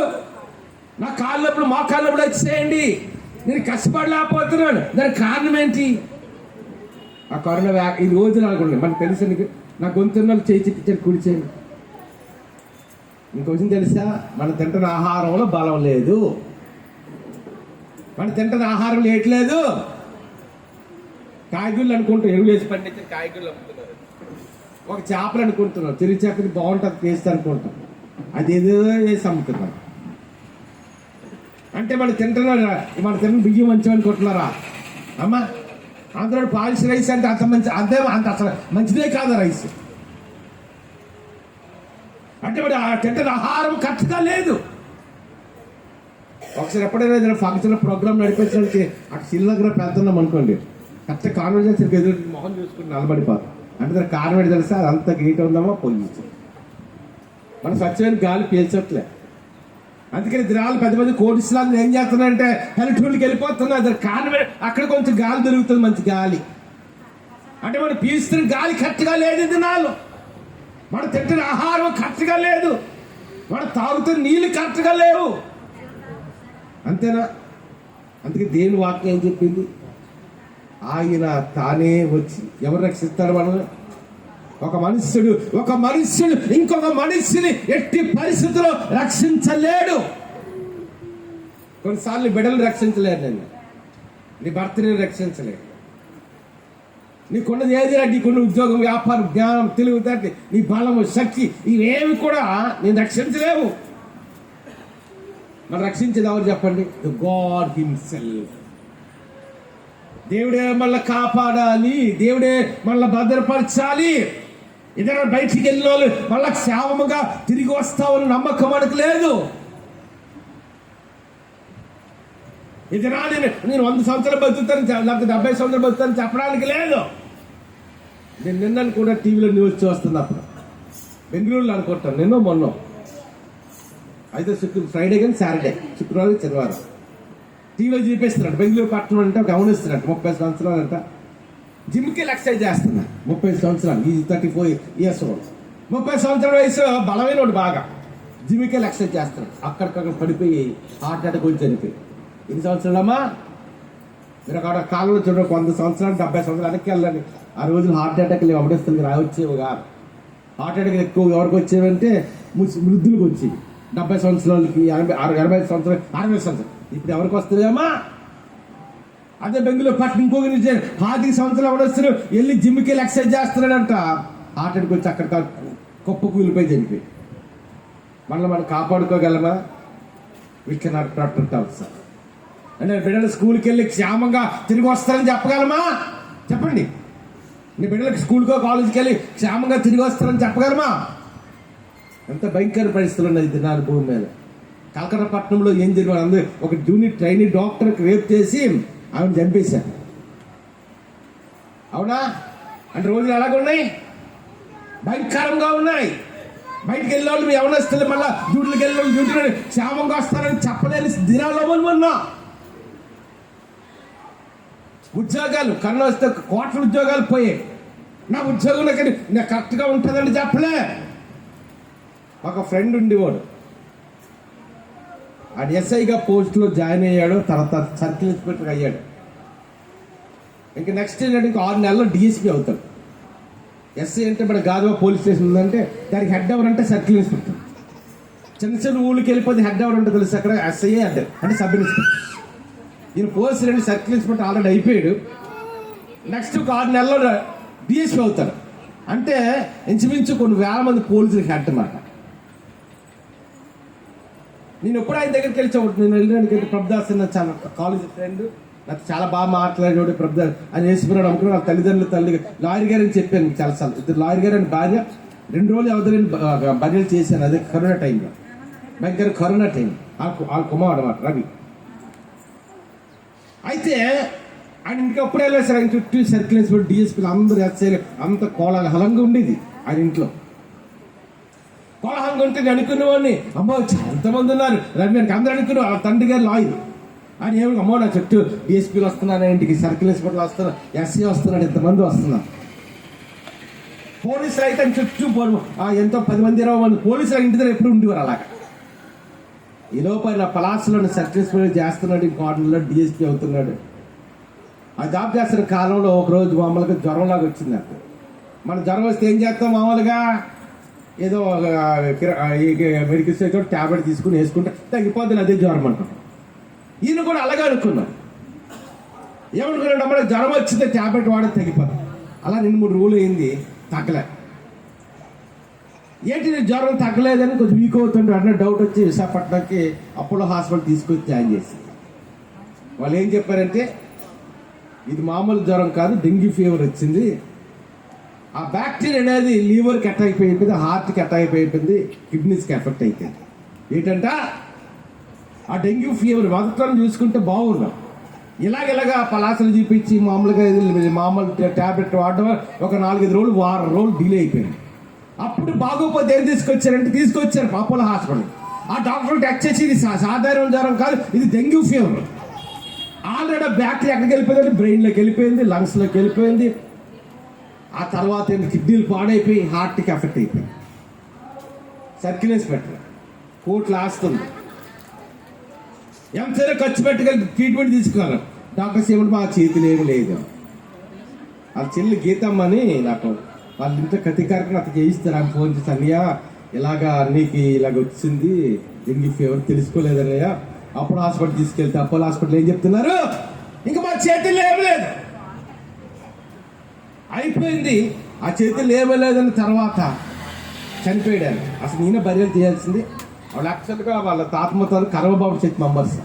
నా కాళ్ళప్పుడు మా కాళ్ళప్పుడు వచ్చేయండి, నేను కష్టపడలేకపోతున్నాను. దానికి కారణం ఏంటి? ఆ కరోనా ఈ రోజున అనుకోండి, మనకు తెలుసు నా గొంతున్న చేయి చిట్టించారు కుడి చేయండి. ఇంకొంచెం తెలుసా? మనం తింటున్న ఆహారంలో బలం లేదు, మనం తింటున్న ఆహారం ఏట్లేదు. కాయగూరలు అనుకుంటాం, ఎరువులు వేసి పండించిన కాయగూరలు అమ్ముతున్నారు. ఒక చేపలు అనుకుంటున్నాం, తిరిగి చేపది బాగుంటుంది టేస్ట్ అనుకుంటాం, అది ఏదో వేసి అమ్ముతున్నాం. అంటే మనం తిన్న బియ్యం మంచిగా అనుకుంటున్నారా అమ్మా? అందులో పాలిష్ రైస్ అంటే అంత అసలు మంచిదే కాదు రైస్. అంటే మరి ఆ తింటున్న ఆహారం కరెక్ట్గా లేదు. ఒకసారి ఎప్పుడైనా ఏదైనా ఫంక్షన్ ప్రోగ్రామ్ నడిపించడానికి అక్కడ సిల్లగ్ర పెడుతున్నాం అనుకోండి, కరెక్ట్ కాన్వర్జేషన్ ఎదురు మొహం చూసుకుని నిలబడిపోతాం. అంటే దానికి కారణం ఏంటి తెలుసా? అది అంత గీట ఉందామో పొల్యూషన్, మనం స్వచ్ఛమైన గాలి పీల్చట్లే. అందుకని దినాలు పెద్ద కోటిస్లాలు ఏం చేస్తున్నారంటే పల్లెటూళ్ళకి వెళ్ళిపోతున్నారు. దానికి కారణం అక్కడ కొంచెం గాలి దొరుకుతుంది, మంచి గాలి. అంటే మనం పీల్చుతున్న గాలి కరెక్ట్గా లేదు దినాలు, మనం తింటున్న ఆహారం కరెక్ట్గా లేదు, మనం తాగుతున్న నీళ్ళు కరెక్ట్గా లేవు. అంతేనా? అందుకే దేవుని వాక్యం ఏం చెప్పింది? ఆయన తానే వచ్చి ఎవరు రక్షిస్తాడు మనల్ని? ఒక మనుష్యుడు ఇంకొక మనిషిని ఎట్టి పరిస్థితుల్లో రక్షించలేడు. కొన్నిసార్లు బిడ్డలు రక్షించలేడు, నేను నీ భర్తని రక్షించలేడు. నీకున్నది ఏది? నీకున్న ఉద్యోగం, వ్యాపారం, జ్ఞానం, తెలివితేటలు, నీ బలము, శక్తి, ఇవేమి కూడా నేను రక్షించలేవు. మనం రక్షించేది ఎవరు చెప్పండి? The God himself. దేవుడే మళ్ళీ కాపాడాలి, దేవుడే మళ్ళీ భద్రపరచాలి. ఇతర బయటికి వెళ్ళిన వాళ్ళు మళ్ళా క్షేమముగా తిరిగి వస్తామని నమ్మకం మనకు లేదు. ఇది నేను 100 సంవత్సరాలు బతుకుతాను, లేకపోతే 70 సంవత్సరాలు బతుకుతాను చెప్పడానికి లేదు. నేను నిన్న కూడా టీవీలో న్యూస్ చూస్తున్నప్పుడు బెంగళూరులో అనుకుంటాను, నిన్న మొన్న అయితే ఫ్రైడే కానీ సాటర్డే, శుక్రవారం, శనివారం టీవీలో చూపిస్తున్నాడు. బెంగళూరు పట్టణం అంటే గమనిస్తున్నట్టు 30 సంవత్సరాలు అంట జిమ్కి ఎక్సర్సైజ్ చేస్తున్నా. 30 సంవత్సరాలు, ఈ 34 years ఓల్డ్, 30 సంవత్సరాల వయసు బలమైన వాడు బాగా జిమ్కి ఎక్సర్సైజ్ చేస్తున్నాడు. అక్కడికక్కడ పడిపోయి హార్ట్ అటాక్ వచ్చి చనిపోయి. ఎన్ని సంవత్సరాలమ్మా? మీరు అక్కడ కాలంలో చూడండి, 100 సంవత్సరాలు 70 సంవత్సరాలు వెనక్కి వెళ్ళండి. ఆ రోజులు హార్ట్ అటాక్లు ఎవడేస్తుంది రావచ్చేవి కాదు. హార్ట్ అటాక్ ఎక్కువ ఎవరికి వచ్చేవంటే వృద్ధులకు వచ్చేవి. 70 సంవత్సరాలకి, 80 సంవత్సరాలు, 60 సంవత్సరాలు. ఇప్పుడు ఎవరికి వస్తుందమ్మా? అదే బెంగళూరు పట్ల ఇంకొక 40 సంవత్సరాలు ఎవడొస్తారు, వెళ్ళి జిమ్కి వెళ్ళి ఎక్సర్సైజ్ చేస్తున్నాడంట, హార్ట్ అటాక్ వచ్చి అక్కడ కుప్పకు వెళ్ళిపోయి చనిపోయి. మనం కాపాడుకోగలమా? We cannot protect our. అంటే బిడ్డలు స్కూల్కి వెళ్ళి క్షేమంగా తిరిగి వస్తారని చెప్పగలమా? చెప్పండి. నీ బిడ్డలకి స్కూల్కో కాలేజీకి వెళ్ళి క్షేమంగా తిరిగి వస్తారని చెప్పగలమా? ఎంత భయంకర పరిస్థితులు ఉన్నాయి దినాలు భూమి మీద. కలకత్తా పట్టణంలో ఏం జరిగింది? అందరూ ఒక జూనియర్ ట్రైనీ డాక్టర్కి రేప్ చేసి ఆమెను చంపేశారు. అవునా? అంటే రోజులు ఎలాగున్నాయి? భయంకరంగా ఉన్నాయి. బయటికి వెళ్ళే వాళ్ళు ఎవరు వస్తుంది, మళ్ళీ డ్యూటీలకు వెళ్ళే వాళ్ళు డ్యూటీలో క్షేమంగా వస్తారని చెప్పలేని దినాల్లో ఉన్నా. ఉద్యోగాలు కన్నా వస్తే కోట్ల ఉద్యోగాలు పోయాయి. నా ఉద్యోగం నాకు కరెక్ట్గా ఉంటుందని చెప్పలే. ఒక ఫ్రెండ్ ఉండేవాడు, అది ఎస్ఐగా పోస్టులో జాయిన్ అయ్యాడు, తర్వాత సర్కిల్ ఇన్స్పెక్టర్ అయ్యాడు. ఇంకా నెక్స్ట్ ఏంటంటే ఇంకా 6 నెలల్లో డిఎస్పీ అవుతాడు. ఎస్ఐ అంటే మన గాజువా పోలీస్ స్టేషన్ ఉందంటే దానికి హెడ్ ఎవరంటే సర్కిల్ ఇన్స్పెక్టర్. చిన్న ఊళ్ళకి వెళ్ళిపోతే హెడ్ ఎవరు అంటే తెలుసు, అక్కడ ఎస్ఐఏ హెడ్ అంటే సబ్ ఇన్స్పెక్టర్. ఈయన పోలీసు రెండు సర్కిల్ ఇన్స్పెక్టర్ ఆల్రెడీ అయిపోయాడు. నెక్స్ట్ ఒక 6 నెలల్లో డిఎస్పీ అవుతాడు. అంటే ఇంచుమించు కొన్ని వేల మంది పోలీసులకు హెడ్ అన్నమాట. నేను ఎప్పుడు ఆయన దగ్గరికి వెళ్ళి నేను వెళ్ళడానికి ప్రభుదాస్ అన్న చాలా కాలేజ్ ఫ్రెండ్, నాకు చాలా బాగా మాట్లాడేవాడు ప్రభుదాస్. ఆయన వేసిపోయాడు అనుకుని నా తల్లి లాయర్ గారు అని చెప్పాను చాలాసార్లు. ఇద్దరు లాయర్ గారు అని భార్య 2 రోజులు ఎవరిని బర్రెలు చేశాను. అదే కరోనా టైంలో, భయంకర కరోనా టైం. ఆ కుమారుడు అన్నమాట రవి. అయితే ఆయన ఇంటికి ఎప్పుడు వెళ్ళారు సార్, ఆయన చుట్టూ సర్కిల్ ఇన్స్పెక్టర్, డిఎస్పీలు అందరూ ఎస్ఐలు, అంత కోలాహలంగా ఉండేది ఆయన ఇంట్లో. కోలాహలంగా ఉంటే నేను అనుకునేవాడిని, అమ్మో ఎంతమంది ఉన్నారు రవి అని అందరూ అనుకున్నాను. ఆ తండ్రి గారు లాయర్. ఆయన ఏమి, అమ్మో నా చుట్టూ డిఎస్పీలు వస్తున్నారు, ఇంటికి సర్కిల్ ఇన్స్పెక్టర్లు వస్తున్నారు, ఎస్ఐ వస్తున్నాడు, ఇంతమంది వస్తున్నారు. పోలీసులు అయితే చుట్టూ ఎంతో 10 మంది 20 మంది పోలీసులు ఇంటి దగ్గర ఎప్పుడు ఉండేవారు అలాగా. ఈ లోపల పలాసలోని సర్వీస్ చేస్తున్నాడు, ఇంకోటిలో డిఎస్పీ అవుతున్నాడు. ఆ జాబ్ చేస్తున్న కాలంలో ఒకరోజు మామూలుగా జ్వరంలాగా వచ్చింది నాకు. మన జ్వరం వస్తే ఏం చేస్తాం మామూలుగా, ఏదో మెడికల్ స్టోర్ ట్యాబ్లెట్ తీసుకుని వేసుకుంటే తగ్గిపోతుంది, అదే జ్వరం అంటాం. ఈయన కూడా అలాగే అనుకున్నాను. ఏమనుకున్నాడు, మనకు జ్వరం వచ్చిందే ట్యాబ్లెట్ వాడితే తగ్గిపోతుంది. అలా 2-3 రోజులు అయింది, తగ్గలే. ఏంటి జ్వరం తగ్గలేదని కొంచెం వీక్ అవుతుంటే అన్న డౌట్ వచ్చి విశాఖపట్నంకి అపోలో హాస్పిటల్ తీసుకొచ్చి జాయిన్ చేసి, వాళ్ళు ఏం చెప్పారంటే ఇది మామూలు జ్వరం కాదు, డెంగ్యూ ఫీవర్ వచ్చింది. ఆ బ్యాక్టీరియా అనేది లివర్కి అటాక్ అయిపోయింది, హార్ట్కి అటాక్ అయిపోయింది, కిడ్నీస్కి ఎఫెక్ట్ అయిపోయింది. ఏంటంట ఆ డెంగ్యూ ఫీవర్ మొదట్లో చూసుకుంటే బాగున్నాం, ఇలాగ పలాసలు చూపించి మామూలుగా మామూలు ట్యాబ్లెట్ వాడడం ఒక 4-5 రోజులు, వారం రోజులు డిలే అయిపోయింది. అప్పుడు బాగోపోతే ఏం తీసుకొచ్చారు అపోలో హాస్పిటల్. ఆ డాక్టర్ టెస్ట్ చేసి ఇది సాధారణ జ్వరం కాదు, ఇది డెంగ్యూ ఫీవర్. ఆల్రెడీ బ్యాక్టీరియా ఎక్కడికి వెళ్ళిపోయింది, బ్రెయిన్లోకి వెళ్ళిపోయింది, లంగ్స్లోకి వెళ్ళిపోయింది. ఆ తర్వాత కిడ్నీలు పాడైపోయి హార్ట్కి ఎఫెక్ట్ అయిపోయింది, సర్క్యులేషన్ పెట్టరు, కోట్లు ఆస్తుంది. ఎంతైనా ఖర్చు పెట్టగలిగి ట్రీట్మెంట్ తీసుకున్నారు. డాక్టర్స్ ఏమంటే మా చేతులు ఏమి లేదు. వాళ్ళ చెల్లి గీతమ్మని నాకు వాళ్ళ ఇంట్లో కతికారకం అతను చేయిస్తారు. ఆమె ఫోన్ చేసి, అన్నయ్య ఇలాగా అన్నికి ఇలాగ వచ్చింది డెంగ్యూ ఫీవర్, తెలుసుకోలేదన్నయ్య. అప్పుడు హాస్పిటల్ తీసుకెళ్తే అపోలో హాస్పిటల్ ఏం చెప్తున్నారు, ఇంకా మా చేతుల్లో ఏమి లేదు, అయిపోయింది. ఆ చేతుల్లో ఏమీ లేదని తర్వాత చనిపోయాడు. అసలు నేనే బర్యలు చేయాల్సింది. వాళ్ళు యాక్చువల్గా వాళ్ళ తాతమ్మతారు కరవబాబు చర్చ్ మెంబర్స్.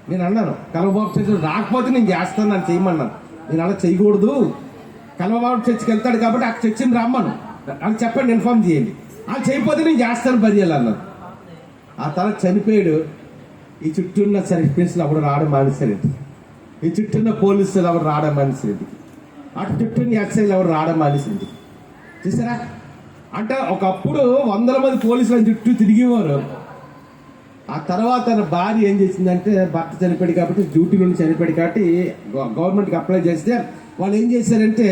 నేను అన్నాను, కరవబాబు చర్చ్ రాకపోతే నేను చేస్తాను, నన్ను చేయమన్నాను. నేను అలా చేయకూడదు, కరవబాబు చర్చికి వెళ్తాడు కాబట్టి ఆ చర్చిని రమ్మను, అది చెప్పండి, ఇన్ఫార్మ్ చేయండి. అది చేయకపోతే నేను చేస్తాను బర్యలు అన్నాను. ఆ తర్వాత చనిపోయాడు. ఈ చుట్టూ ఉన్న సర్వీసులు అప్పుడు రావడం మానేశారండి, ఈ చుట్టూ ఉన్న పోలీసులు ఎవరు రావడం మానేశారండి, అటు చుట్టూ ఎక్సైజ్ ఎవరు రావడం మానేసింది. చూసారా, అంటే ఒకప్పుడు 100 మంది పోలీసులు చుట్టూ తిరిగేవారు. ఆ తర్వాత తన భార్య ఏం చేసిందంటే, భర్త చనిపోయాడు కాబట్టి డ్యూటీ నుండి చనిపోయాడు కాబట్టి గవర్నమెంట్కి అప్లై చేస్తే వాళ్ళు ఏం చేశారంటే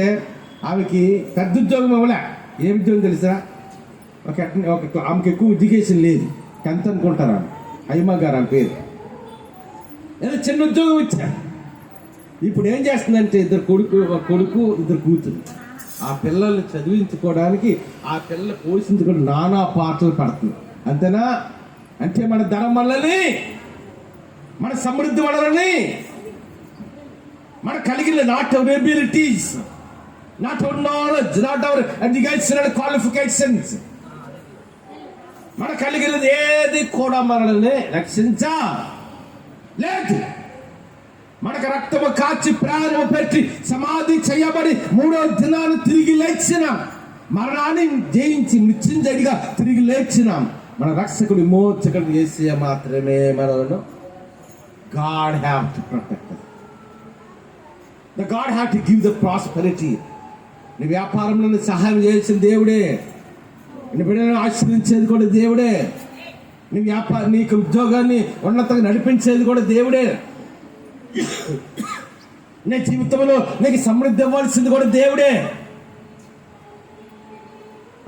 ఆమెకి పెద్ద ఉద్యోగం ఇవ్వలే. ఏ ఉద్యోగం తెలుసా, ఆమెకి ఎక్కువ ఎడ్యుకేషన్ లేదు, 10th అనుకుంటారు. ఆమె హైమా గారు ఆమె పేరు. ఏదో చిన్న ఉద్యోగం ఇచ్చారు. ఇప్పుడు ఏం చేస్తుందంటే ఒక కొడుకు 2 కూతురు. ఆ పిల్లల్ని చదివించుకోవడానికి, ఆ పిల్లలు పోషించుకోవడం నానా పాటలు పడుతుంది. అంతేనా, అంటే మన ధనం వల్లని, మన సమృద్ధి వలనని, మన కలిగిన not our abilities, not our knowledge, not our education and qualifications, మన కలిగినది ఏది కూడా మనల్ని రక్షించలేదు. మనకు రక్తము కాచి ప్రాణము పెట్టి సమాధి చేయబడి 3వ దినాన్ని తిరిగి లేచినాం. మరణాన్ని జయించి మృత్యుంజయుడిగా తిరిగి లేచినాం. మన రక్షకుడు విమోచకుడు యేసయ్య మాత్రమే మనలను God have to protect us. The God have to give the prosperity. నీ వ్యాపారంలో సహాయం చేయాల్సిన దేవుడే, నీ బిడ్డలను ఆశీర్వదించేది కూడా దేవుడే, నీ నీకు ఉద్యోగాన్ని ఉన్నతంగా నడిపించేది కూడా దేవుడే, నీ జీవితంలో నీకు సమృద్ధి ఇవ్వాల్సింది కూడా దేవుడే.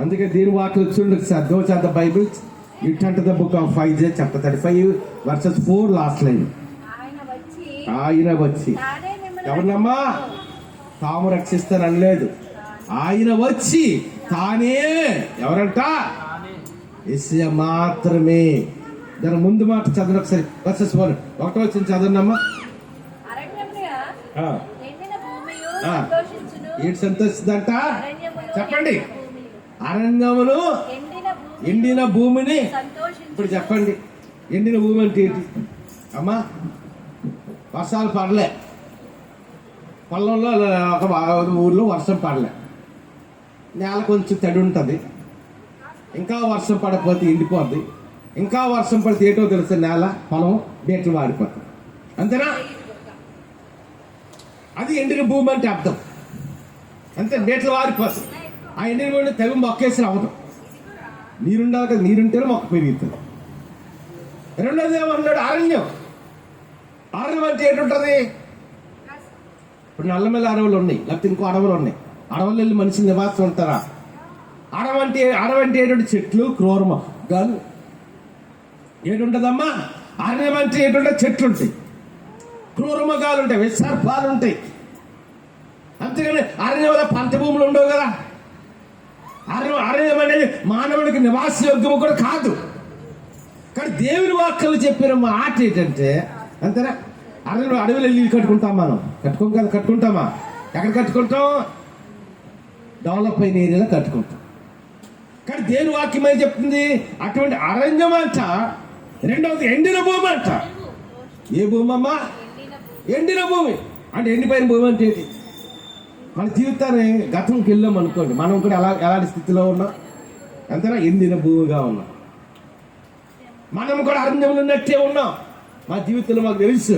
అందుకే దీని వాక్యం చూడండి, go to the Bible, U turn to the book of Isaiah chapter 35 verses 4 last line. ఆయన వచ్చి ఎవరినమ్మా తాము రక్షిస్తాను అనలేదు, ఆయన వచ్చి తానే, ఎవరంట, యేసయ్య మాత్రమే. దాని ముందు మాట చదవండి ఒకసారి, verses 1 ఒకటో వచ్చింది చదవండమ్మా. ఏంటి సంతోషిందంట చెప్పండి, అరణ్యములు ఎండిన భూమిని. ఇప్పుడు చెప్పండి, ఎండిన భూమి అంటే ఏంటి అమ్మా? వర్షాలు పడలే, పొలంలో ఒక ఊర్లో వర్షం పడలే, నేల కొంచెం తడి ఉంటుంది, ఇంకా వర్షం పడకపోతే ఎండిపోద్ది, ఇంకా వర్షం పడితే ఏటో తెలుసు, నేల పొలం బీటలు వాడిపోతుంది. అంతేనా? అది ఎండిన భూమి అంటే అర్థం. అంతే, బీటలు వాడిపోతుంది. ఆ ఎండిన భూమిని తెగ మొక్కేసి అవ్వదు, నీరుండాలి కదా, నీరుంటేనే మొక్క పెరుగుతుంది. రెండోది ఏమన్నాడు, అరణ్యం. అరణ్యం అంటే ఏంటుంటుంది? ఇప్పుడు నల్లమల్లి అడవులు ఉన్నాయి, లేకపోతే ఇంకో అడవులు ఉన్నాయి. అడవులు వెళ్ళి మనిషి నివాసం ఉంటారా? అడవంటే ఏటువంటి చెట్లు క్రూరమ గాలు ఏడుంటదమ్మా. అరణ్యం అంటే ఏటుంటే చెట్లు ఉంటాయి, క్రూరమగాలు ఉంటాయి, విసర్పాలు ఉంటాయి. అంతేగాని అరణ్యంలో పంట భూములు ఉండవు కదా. అరణ్యం అనేది మానవుడికి నివాస యోగ్యము కూడా కాదు. కానీ దేవుని వాక్యాలు చెప్పిన మాట ఏంటంటే, అంతేనా, అడవిలో ఇల్లు కట్టుకుంటాం మనం, కట్టుకోం కదా, కట్టుకుంటామా? ఎక్కడ కట్టుకుంటాం? డెవలప్ అయిన ఏరియాలో కట్టుకుంటాం. కానీ దేవుని వాక్యం ఏం చెప్తుంది? అటువంటి అరణ్యం అంట, రెండవది ఎండిన భూమి అంట. ఏ భూమి అమ్మా? ఎండిన భూమి. అంటే ఎండిపోయిన భూమి అంటే ఏంటి? మన జీవితాన్ని గతంకి వెళ్ళాం అనుకోండి, మనం కూడా ఎలాంటి స్థితిలో ఉన్నాం? అంతేనా, ఎండిన భూమిగా ఉన్నాం. మనం కూడా అరణ్యంలో ఉన్నట్టే ఉన్నాం. మా జీవితంలో మాకు తెలుసు.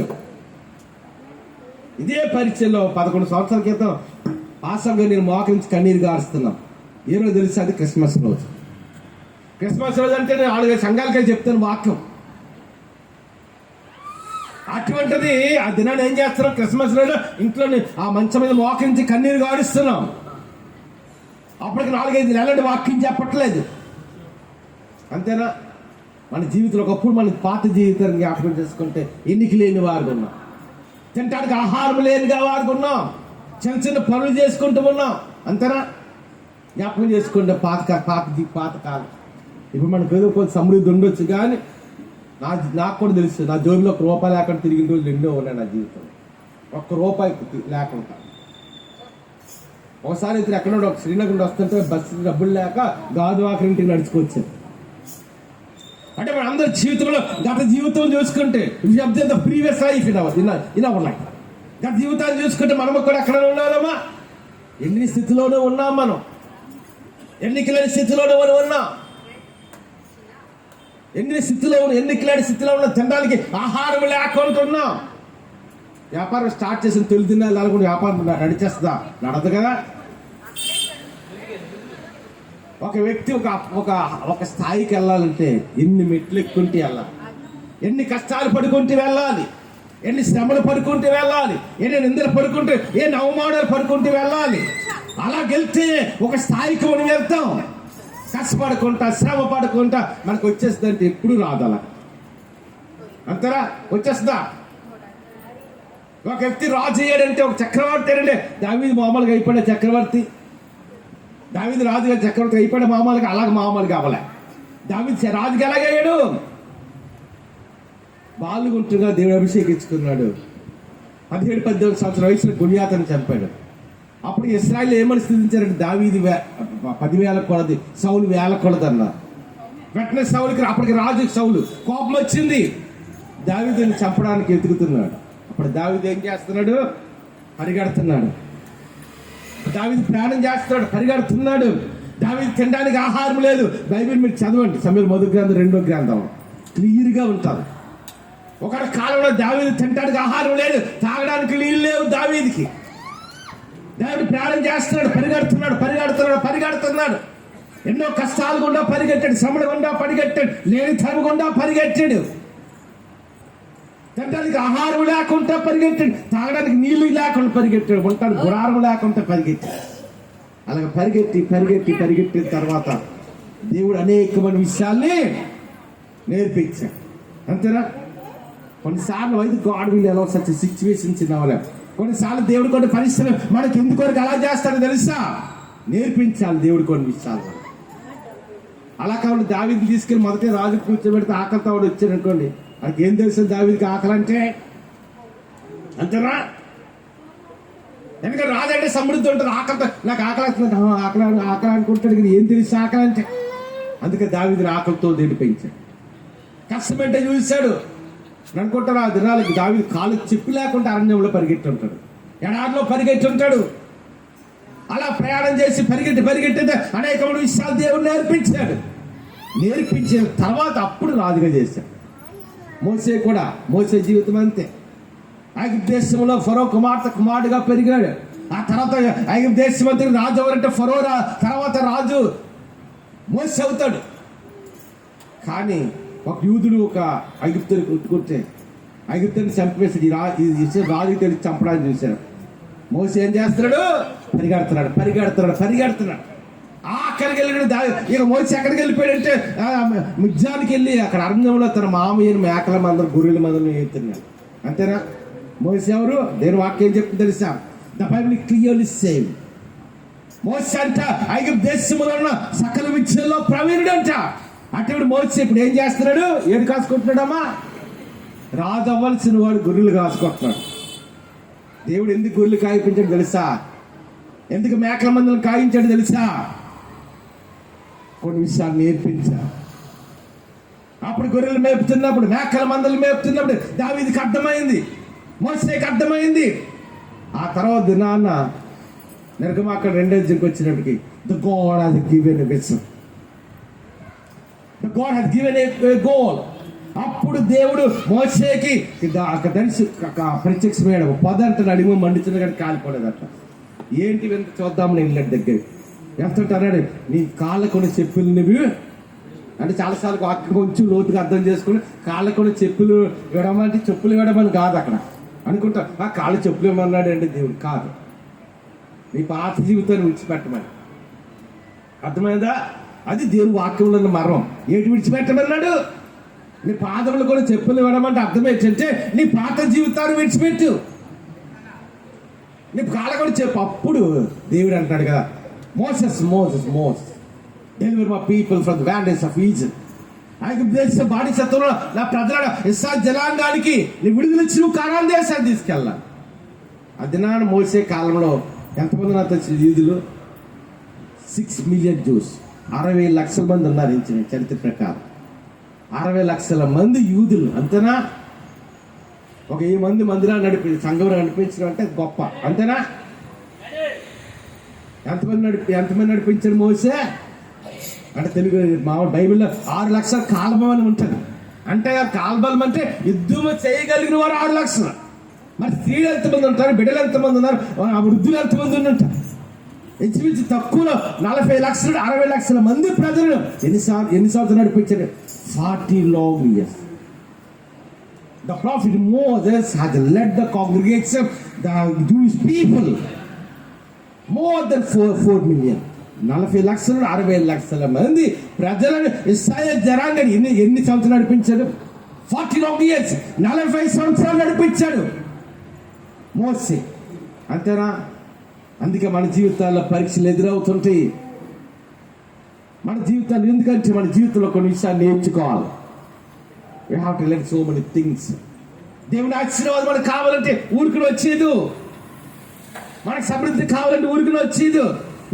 ఇదే పరిచయంలో 11 సంవత్సరాల క్రితం ఆసంగా నేను మోకరించి కన్నీరు గారుస్తున్నాం. ఏ రోజు తెలుసు? అది క్రిస్మస్ రోజు. క్రిస్మస్ రోజు అంటే నేను 4 సంఘాలకే చెప్తాను వాక్యం. అటువంటిది ఆ దినాన్ని ఏం చేస్తున్నాం? క్రిస్మస్ రోజు ఇంట్లో ఆ మంచం మీద మోకరించి కన్నీరు గారుస్తున్నాం. అప్పటికి 4-5 నెలల వాక్యం చెప్పట్లేదు. అంతేనా? మన జీవితంలో ఒకప్పుడు మన పాత జీవితాన్ని జ్ఞాపకం చేసుకుంటే ఎన్నిక లేని వారు ఉన్నాం, తినడానికి ఆహారం లేనిగా వారు ఉన్నాం, చిన్న చిన్న పనులు చేసుకుంటూ ఉన్నాం. అంతేనా? జ్ఞాపకం చేసుకుంటే పాత కాలం. ఇప్పుడు మనకు ఏదో కొంచెం సమృద్ధి ఉండొచ్చు, కానీ నాకు కూడా తెలుసు, నా జోబులో ₹1 లేకుండా తిరిగిన రోజులు ఎన్నో ఉన్నాయి నా జీవితంలో. ₹1 లేకుండా ఒకసారి ఇద్దరు ఎక్కడో శ్రీనగర్ వస్తుంటే బస్సు డబ్బులు లేక గాజువాకరి ఇంటికి నడుచుకొచ్చారు. అంటే మన అందరి జీవితంలో గత జీవితం చూసుకుంటే ప్రీవియస్ లైఫ్ ఇలా ఉన్నాయి. గత జీవితాన్ని చూసుకుంటే మనము కూడా ఎక్కడ ఉన్నామా? ఎన్ని స్థితిలోనే ఉన్నాం మనం, ఎన్నికలేని స్థితిలోనే మనం ఉన్నాం. ఎన్నికలేని స్థితిలో ఉన్న, తినడానికి ఆహారం లేకుంటున్నాం. వ్యాపారం స్టార్ట్ చేసిన తొలి దినాలు అనుకుంటే వ్యాపారం నడిచేస్తుందా? నడదు కదా. ఒక వ్యక్తి ఒక స్థాయికి వెళ్ళాలంటే ఎన్ని మెట్లు ఎక్కుంటే వెళ్ళాలి, ఎన్ని కష్టాలు పడుకుంటూ వెళ్ళాలి, ఎన్ని శ్రమలు పడుకుంటూ వెళ్ళాలి, ఎన్ని నిందలు పడుకుంటూ, ఎన్ని అవమానాలు పడుకుంటూ వెళ్ళాలి. అలాగెళ్తే ఒక స్థాయికి మనం వెళ్తాం. కష్టపడుకుంటా, శ్రమ పడుకుంటా మనకు వచ్చేస్తుందంటే ఎప్పుడు రాదు. అలా అంతేనా? వచ్చేస్తుందా? ఒక వ్యక్తి రాజు అయ్యాడంటే, ఒక చక్రవర్తి అయ్యాడంటే, దావీదు మామూలుగా అయిపోయిన చక్రవర్తి, దావీదు రాజుగా చక్రవర్తి అయిపోయిన మామూలుగా మామూలుగా అవ్వలే. దావీదు రాజుగా ఎలాగయ్యాడు? బాలుగుంటుగా దేవుడు అభిషేకించుకున్నాడు. 17-18 సంవత్సరాల వయసులో గొలియాతును చంపాడు. అప్పుడు ఇశ్రాయేలు ఏమని స్థితించారంటే, దావీదు 10,000 కొలది, సౌలు 1,000 కొలది అన్నారు. వెంటనే సౌలుకి, అప్పటికి రాజు సౌలు కోపం వచ్చింది, దావీదుని చంపడానికి ఎతుకుతున్నాడు. అప్పుడు దావీదు ఏం చేస్తున్నాడు? పరిగెడుతున్నాడు. దావీదు ప్రయాణం చేస్తున్నాడు, పరిగెడుతున్నాడు. దావీదు తినడానికి ఆహారం లేదు. బైబిల్ మీరు చదవండి, సమూయేలు 1 గ్రంథం క్లియర్గా ఉంటారు. ఒక కాలంలో దావీదు తినడానికి ఆహారం లేదు, తాగడానికి నీళ్ళు లేవు దావీదుకి. దావీదు ప్రయాణం చేస్తున్నాడు, పరిగెడుతున్నాడు. ఎన్నో కష్టాలు గుండా పరిగెట్టాడు, శ్రమల గుండా పరిగెట్టాడు, లేని తరం గుండా పరిగెట్టాడు. తినడానికి ఆహారం లేకుండా పరిగెట్టాడు, తాగడానికి నీళ్లు లేకుండా పరిగెట్టాడు, ఉంటాడు గుడారం లేకుండా పరిగెట్టాడు. అలాగే పరిగెట్టిన తర్వాత దేవుడు అనేకమైన విషయాల్ని నేర్పించాడు. అంతేనా? కొన్నిసార్లు అయితే God will allow such situations in our life. కొన్నిసార్లు దేవుడు కొన్ని పరిస్థితులు మనకి ఎందుకొరకు అలా చేస్తాడో తెలుసా? నేర్పించాలి దేవుడు కొన్ని విషయాలు. అలా కాబట్టి దావీదుని తీసుకెళ్ళి మొదటి రాజు కూర్చోబెడితే ఆకలితో వాడు వచ్చాడు అనుకోండి, మనకి ఏం తెలుసు దావీదుకి ఆకలి అంటే? అంతేనా? ఎందుకంటే రాజు అంటే సమృద్ధి ఉంటుంది, ఆకలితో నాకు ఆకలి అనుకుంటాడు, కానీ ఏం తెలుసు ఆకలి అంటే? అందుకే దావీదుని ఆకలితో దేని పెంచాడు. కష్టమంటే చూశాడు అనుకుంటారు. ఆ దినాలకి దావీదు కాలు చెప్పి లేకుండా అరణ్యంలో పరిగెట్టి ఉంటాడు, ఎడారిలో పరిగెట్టి ఉంటాడు. అలా ప్రయాణం చేసి పరిగెట్టి అనేకమైన విషయాలు దేవుడు నేర్పించిన తర్వాత అప్పుడు రాజుగా చేశాడు. మోసే జీవితం అంతే. ఐగుప్తు దేశంలో ఫరో కుమారుడుగా పెరిగాడు. ఆ తర్వాత ఐగుప్తు దేశం అంతా రాజు ఎవరంటే ఫరో, తర్వాత రాజు మోసే అవుతాడు. కానీ ఒక యూదుడు ఒక ఐగుప్తుని కొట్టుకుంటే ఐగుప్తుని చంపేసి రాజు తెలిసి చంపడానికి చూశాడు. మోసే ఏం చేస్తున్నాడు? పరిగెడుతున్నాడు. ఆ అక్కడికి వెళ్ళాడు. ఇక మోసి ఎక్కడికి వెళ్ళిపోయాడంటే మిజ్జానికి వెళ్ళి అక్కడ అరణ్యంలో తన మామయ్యను మేకల మందరం గొర్రెల మందరం ఎత్తున్నాడు. అంతేనా? మోసి ఎవరు? దేని వాక్యం ఏం చెప్తుంది తెలుసా? The Bible clearly same. మోసి అంట ఐగుప్తు దేశంలో ఉన్న సకల విద్యల్లో ప్రవీణుడు అంట. అటువంటి మోసి ఇప్పుడు ఏం చేస్తున్నాడు? ఏడు కాసుకుంటున్నాడమ్మా? రాజు అవ్వాల్సిన వాడు గొర్రెలు కాసుకుంటున్నాడు. దేవుడు ఎందుకు గొర్రెలు కాయించాడు తెలుసా? ఎందుకు మేకల మందలను కాయించాడు తెలుసా? కొన్ని విషయాలు నేర్పించా. అప్పుడు గొర్రెలు మేపుతున్నప్పుడు, మేకల మందలు మేపుతున్నప్పుడు దావీదుకి అర్థమైంది, మోసేకి అర్థమైంది. ఆ తర్వాత దినాన్న నిర్గమాకాండ 2 వచ్చినప్పటికి the God has given a vision, the God has given a goal. అప్పుడు దేవుడు మోసేకి తెలిసి ప్రత్యక్షమయ్యాడు. పొదంట అడిగి మండుతున్న కానీ కాలిపోలేదట. ఏంటి వెంట చూద్దామని వెళ్ళాడు దగ్గర. ఎంత అన్నాడు, నీ కాళ్ళకొని చెప్పులు నువ్వు అంటే చాలాసార్లు కొంచెం లోతుగా అర్థం చేసుకుని కాళ్ళకొని చెప్పులు విడమంటే చెప్పులు విడమని కాదు అక్కడ అనుకుంటా. ఆ కాళ్ళ చెప్పులు ఏమన్నాడు అంటే దేవుడు కాదు, నీ పాత జీవితాన్ని విడిచిపెట్టమని. అర్థమైందా? అది దేవుని వాక్యంలో ఉన్న మర్మం. ఏంటి విడిచిపెట్టమన్నాడు? నీ పాదములు కూడా చెప్పులు విడమంటే అర్థం ఏంటంటే నీ పాత జీవితాన్ని విడిచిపెట్టు, నీ కాళ్ళ కూడా చెప్పు. అప్పుడు దేవుడు అంటాడు కదా, Moses Moses Moses deliver my people from the bandage of Egypt. ఐగుప్తు దేశ బానిసత్వంలో నా ప్రజల ఇశ్రాయేలు జనాంగానికి నీ విడుదలిచ్చి నువ్వు కానాను దేశాన్ని తీసుకెళ్ళాలి. అది నాన్న మోసే కాలంలో ఎంతమంది నాకు తెలిసిన యూదులు? 6 మిలియన్ Jews. 60 లక్షల మంది ఉన్నారు. ఇచ్చిన చరిత్ర ప్రకారం 60 లక్షల మంది యూదులు. అంతేనా? ఒక 1000 మంది మందిరాన్ని సంఘం నడిపించడం అంటే గొప్ప. అంతేనా? ఎంతమంది నడిపించాడు మోసే అంటే? తెలుగు మామూలు బైబిల్లో 6 లక్షల కాల్బలం అని ఉంటుంది. అంటే కాల్బలం అంటే యుద్ధం చేయగలిగిన వారు 6 లక్షలు. మరి స్త్రీలు ఎంతమంది ఉంటారు? బిడ్డలు ఎంతమంది ఉన్నారు? వృద్ధులు ఎంతమంది ఉన్నట్టు? ఇంచుమించు తక్కువలో 40 లక్షలు 60 లక్షల మంది ప్రజలు ఎన్ని సంవత్సరాలు నడిపించారు? 40 long years. The prophet Moses had led the congregation, the Jewish people, more than 4 million. 40 లక్షలు 60 లక్షల మంది ప్రజలను ఇశ్రాయేలు జనాంగాన్ని ఎన్ని సంవత్సరాలు నడిపించాడు? 40 long years. 40 సంవత్సరాలు నడిపించాడు మోసే. అంతేనా? అందుకే మన జీవితాల్లో పరీక్షలు ఎదురవుతుంటాయి. మన జీవితాలు ఎందుకంటే మన జీవితంలో కొన్ని విషయాలు నేర్చుకోవాలి. We have to learn so many things. దేవుని ఆశీర్వాదం మనకు కావాలంటే ఊరికి వచ్చేది, మనకు సమృద్ధి కావాలంటే ఊరికి వచ్చేది.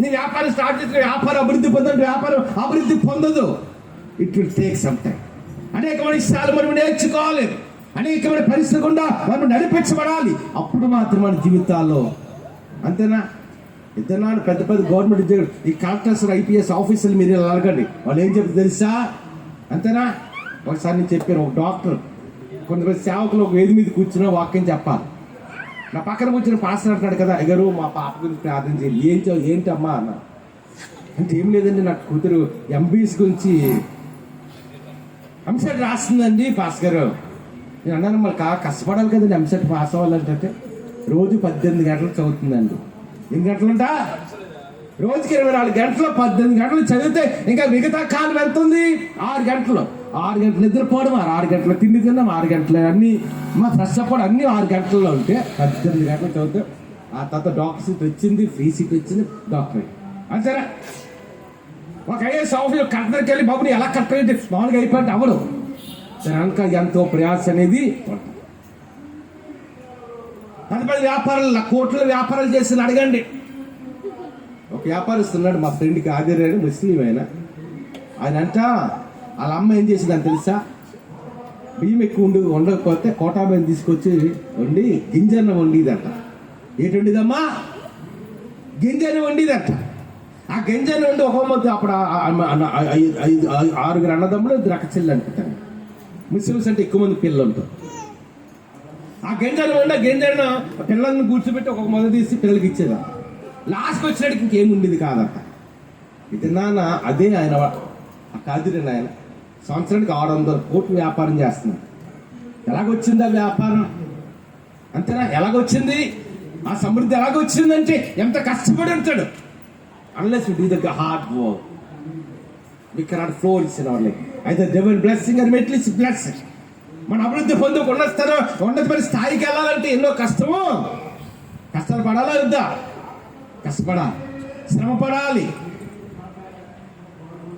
నీ వ్యాపారం స్టార్ట్ చేసిన వ్యాపారం అభివృద్ధి పొందంటే వ్యాపారం అభివృద్ధి పొందదు. It will take some time. అనేకమైన విషయాలు మనం నేర్చుకోవాలి, అనేకమైన పరిస్థితులు గుండా మనం నడిపించబడాలి. అప్పుడు మాత్రం మన జీవితాల్లో. అంతేనా? ఇద్దరు పెద్ద పెద్ద గవర్నమెంట్ ఉద్యోగులు, ఈ కలెక్టర్స్ IPS ఆఫీసర్లు మీరు ఇలా అడగండి, వాళ్ళు ఏం చెప్తారు తెలుసా? అంతేనా? ఒకసారి నేను చెప్పాను, ఒక డాక్టర్ కొంతమంది సేవకులు ఒక వేది మీద కూర్చున్న వాక్యం చెప్పాలి. నా పక్కన కూర్చుని పాస్టర్ అంటాడు కదా, అయ్యారు మా పాప గురించి ప్రార్థన చేయాలి. ఏంటి అమ్మా అన్న అంటే, ఏం లేదండి నా కూతురు MBS గురించి ఎంసెట్ రాస్తుందండి పాస్ గారు. నేను అన్నాను, మరి కష్టపడాలి కదండి ఎంసెట్ పాస్ అవ్వాలంటే. రోజు 18 గంటలు చదువుతుందండి. ఎన్ని గంటలుంటా? రోజుకి 24 గంటలు 18 గంటలు చదివితే ఇంకా మిగతా కాలం ఎంత ఉంది? 6 గంటలు. 6 గంటలు నిద్రపోవడం, 6 గంటలు తిండి తిన్నాం, 6 గంటలు అన్నీ మా ఫ్రెష్ అవ్వడం అన్నీ 6 గంటల్లో ఉంటే 18 గంటలు చదివితే ఆ తర్వాత డాక్టర్ సీట్ వచ్చింది, ఫ్రీ సీట్ వచ్చింది, డాక్టర్. అంతేనా? ఒక IAS ఆఫీసర్ కలెక్టర్కి వెళ్ళి బాబుని ఎలా కలెక్టర్ అయితే మామూలుగా అయిపోయింది అవ్వదు. సరే ఇంకా ఎంతో ప్రయాస అనేది ఉంటుంది. 10 వ్యాపారాలు, కోట్ల వ్యాపారాలు చేసి అడగండి. ఒక వ్యాపారస్తున్నాడు, మా ఫ్రెండ్కి ఆదిరాడు, ముస్లిం ఆయన అంట వాళ్ళ అమ్మ ఏం చేసిందని తెలుసా? బియ్యం ఎక్కువ వండకపోతే కోటాబియ్యం తీసుకొచ్చి వండి గింజన్న వండిదంట. ఏంటి వండిదమ్మా? గింజన్న వండిదంట. ఆ గింజన్న వండి ఒక మంది అప్పుడు 6 అన్నదమ్ములు 2 అక్కచెల్లి అనుకుంటాను. ముస్లిమ్స్ అంటే ఎక్కువ మంది పిల్లలు ఉంటారు. ఆ గింజను వండి ఆ గింజను పిల్లల్ని కూర్చోబెట్టి ఒక మొదలు తీసి పిల్లలకి ఇచ్చేదా. లాస్ట్కి వచ్చినట్టుకి ఇంకేం ఉండేది కాదంట. ఇది నాన్న అదే ఆయన ఆ కాదిరిన ఆయన సంవత్సరానికి 600 కోట్లు వ్యాపారం చేస్తున్నాడు. ఎలాగొచ్చింది ఆ వ్యాపారం? అంతేనా? ఎలాగొచ్చింది ఆ సమృద్ధి? ఎలాగొచ్చిందంటే ఎంత కష్టపడి ఉంటాడు. Unless we do the hard work. We cannot flourish in our life. Either divine blessing or at blessing. మన అభివృద్ధి పొందుకు ఉన్నతమైన స్థాయికి వెళ్ళాలంటే ఎన్నో కష్టాలు పడాలా వద్దా? కష్టపడాలి, శ్రమ పడాలి,